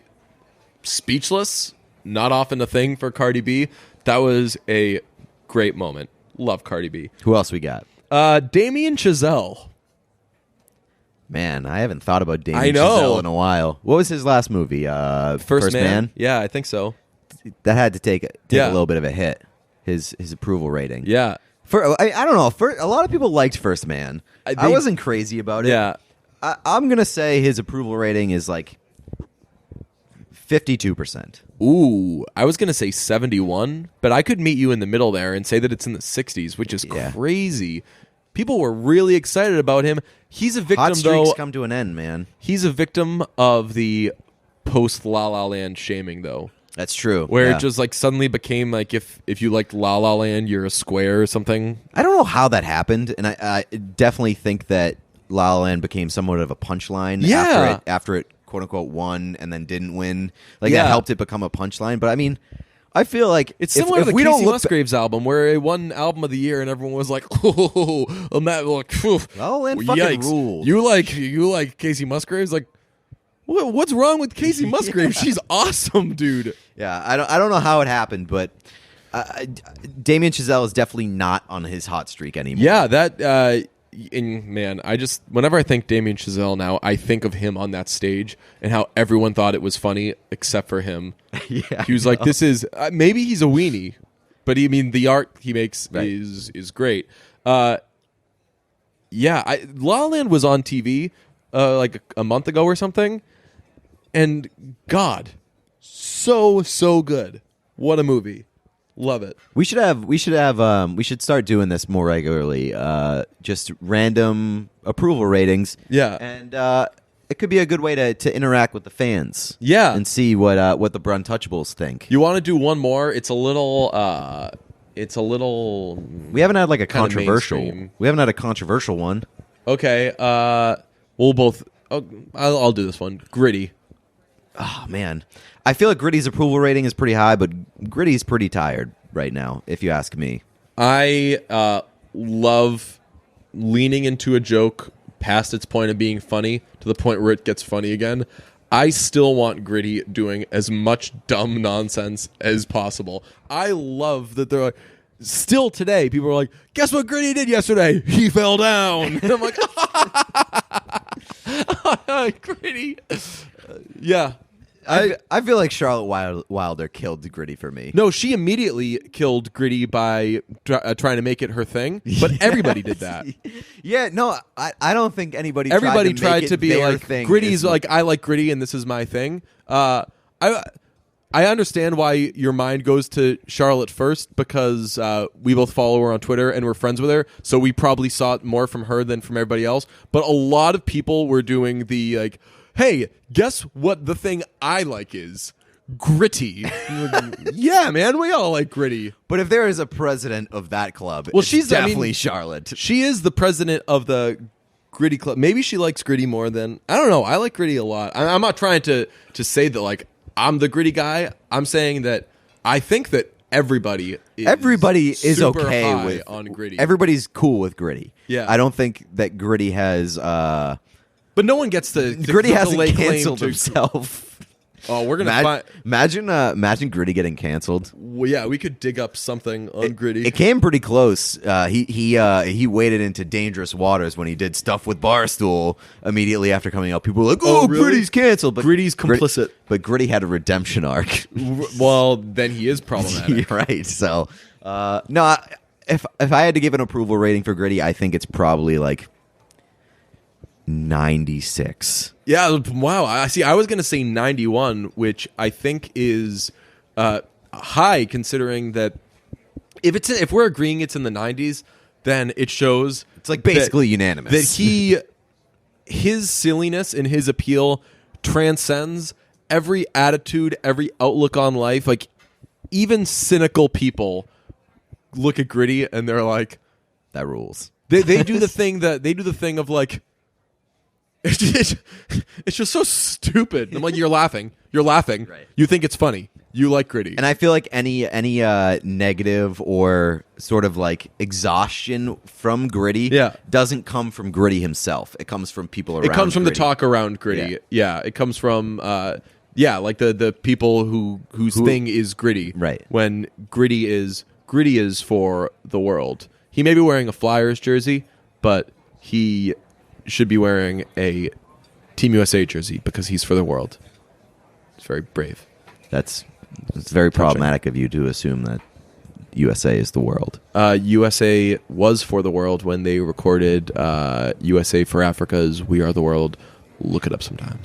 A: speechless. Not often a thing for Cardi B. That was a great moment. Love Cardi B.
B: Who else we got?
A: Damien Chazelle.
B: Man, I haven't thought about Damien Chazelle in a while. What was his last movie? First Man?
A: Yeah, I think so.
B: That had to take a little bit of a hit. His approval rating.
A: Yeah.
B: I don't know. A lot of people liked First Man. I wasn't crazy about it.
A: Yeah.
B: I'm going to say his approval rating is like 52%.
A: Ooh, I was going to say 71, but I could meet you in the middle there and say that it's in the 60s, which is crazy. People were really excited about him. He's a victim,
B: Hot streaks
A: though.
B: come to an end, man.
A: He's a victim of the post La La Land shaming, though.
B: That's true.
A: Where it just like suddenly became like if you liked La La Land, you're a square or something.
B: I don't know how that happened, and I definitely think that La La Land became somewhat of a punchline after it quote unquote won and then didn't win. Like that helped it become a punchline. But I mean, I feel like
A: it's similar to the Casey Musgraves album, where it won album of the year, and everyone was like, "Oh, Matt, like,
B: La La Land fucking rules."
A: You like Casey Musgraves? Like, what's wrong with Casey Musgraves? She's awesome, dude.
B: Yeah, I don't know how it happened, but Damien Chazelle is definitely not on his hot streak anymore.
A: Yeah, that. Man, whenever I think Damien Chazelle now, I think of him on that stage and how everyone thought it was funny except for him.
B: Yeah,
A: he was like, "This is maybe he's a weenie, but the art he makes is great." La La Land was on TV like a month ago or something, and God, so good. What a movie. Love it.
B: We should start doing this more regularly. Just random approval ratings.
A: Yeah.
B: And it could be a good way to interact with the fans.
A: Yeah.
B: And see what the Bruntouchables think.
A: You want to do one more? It's a little
B: We haven't had like a
A: kinda
B: controversial.
A: mainstream.
B: We haven't had a controversial one.
A: Okay. We'll both I'll do this one. Gritty.
B: Oh man. I feel like Gritty's approval rating is pretty high, but Gritty's pretty tired right now, if you ask me.
A: I love leaning into a joke past its point of being funny to the point where it gets funny again. I still want Gritty doing as much dumb nonsense as possible. I love that they're like, still today, people are like, guess what Gritty did yesterday? He fell down. And I'm like, Gritty. Yeah.
B: I feel like Charlotte Wilder killed Gritty for me.
A: No, she immediately killed Gritty by trying to make it her thing, but everybody did that.
B: Yeah, no, I don't think anybody
A: tried to be
B: their
A: like,
B: thing.
A: Gritty's like, I like Gritty and this is my thing. I understand why your mind goes to Charlotte first, because we both follow her on Twitter and we're friends with her, so we probably saw it more from her than from everybody else. But a lot of people were doing the like, hey, guess what the thing I like is? Gritty. Yeah, man, we all like Gritty.
B: But if there is a president of that club,
A: she's
B: definitely Charlotte.
A: She is the president of the Gritty club. Maybe she likes Gritty more than, I don't know. I like Gritty a lot. I'm not trying to say that like I'm the Gritty guy. I'm saying that I think that everybody is
B: super
A: okay
B: with
A: on Gritty.
B: Everybody's cool with Gritty.
A: Yeah,
B: I don't think that Gritty has.
A: But no one gets to
B: Gritty hasn't
A: lay
B: canceled
A: claim
B: himself.
A: Oh, we're gonna
B: imagine Gritty getting canceled.
A: Well, yeah, we could dig up something on Gritty.
B: It came pretty close. He waded into dangerous waters when he did stuff with Barstool immediately after coming out. People were like, "Oh, really? Gritty's canceled," but
A: Gritty's complicit.
B: But Gritty had a redemption arc.
A: Well, then he is problematic.
B: Right. So, no, if I had to give an approval rating for Gritty, I think it's probably like 96.
A: Yeah, wow. I see. I was going to say 91, which I think is high, considering that if we're agreeing it's in the 90s, then it shows
B: it's like basically unanimous
A: that his silliness and his appeal transcends every attitude, every outlook on life, like even cynical people look at Gritty and they're like,
B: That rules.
A: they do the thing of like, it's just so stupid. I'm like, you're laughing.
B: Right.
A: You think it's funny. You like Gritty.
B: And I feel like any negative or sort of like exhaustion from Gritty doesn't come from Gritty himself. It comes from people around.
A: It comes from
B: Gritty.
A: the talk around Gritty. Yeah. It comes from like the people whose thing is Gritty.
B: Right.
A: When Gritty is for the world. He may be wearing a Flyers jersey, but he should be wearing a Team USA jersey because he's for the world. It's very brave.
B: It's very problematic of you to assume that USA is the world.
A: USA was for the world when they recorded USA for Africa's We Are the World. Look it up sometime.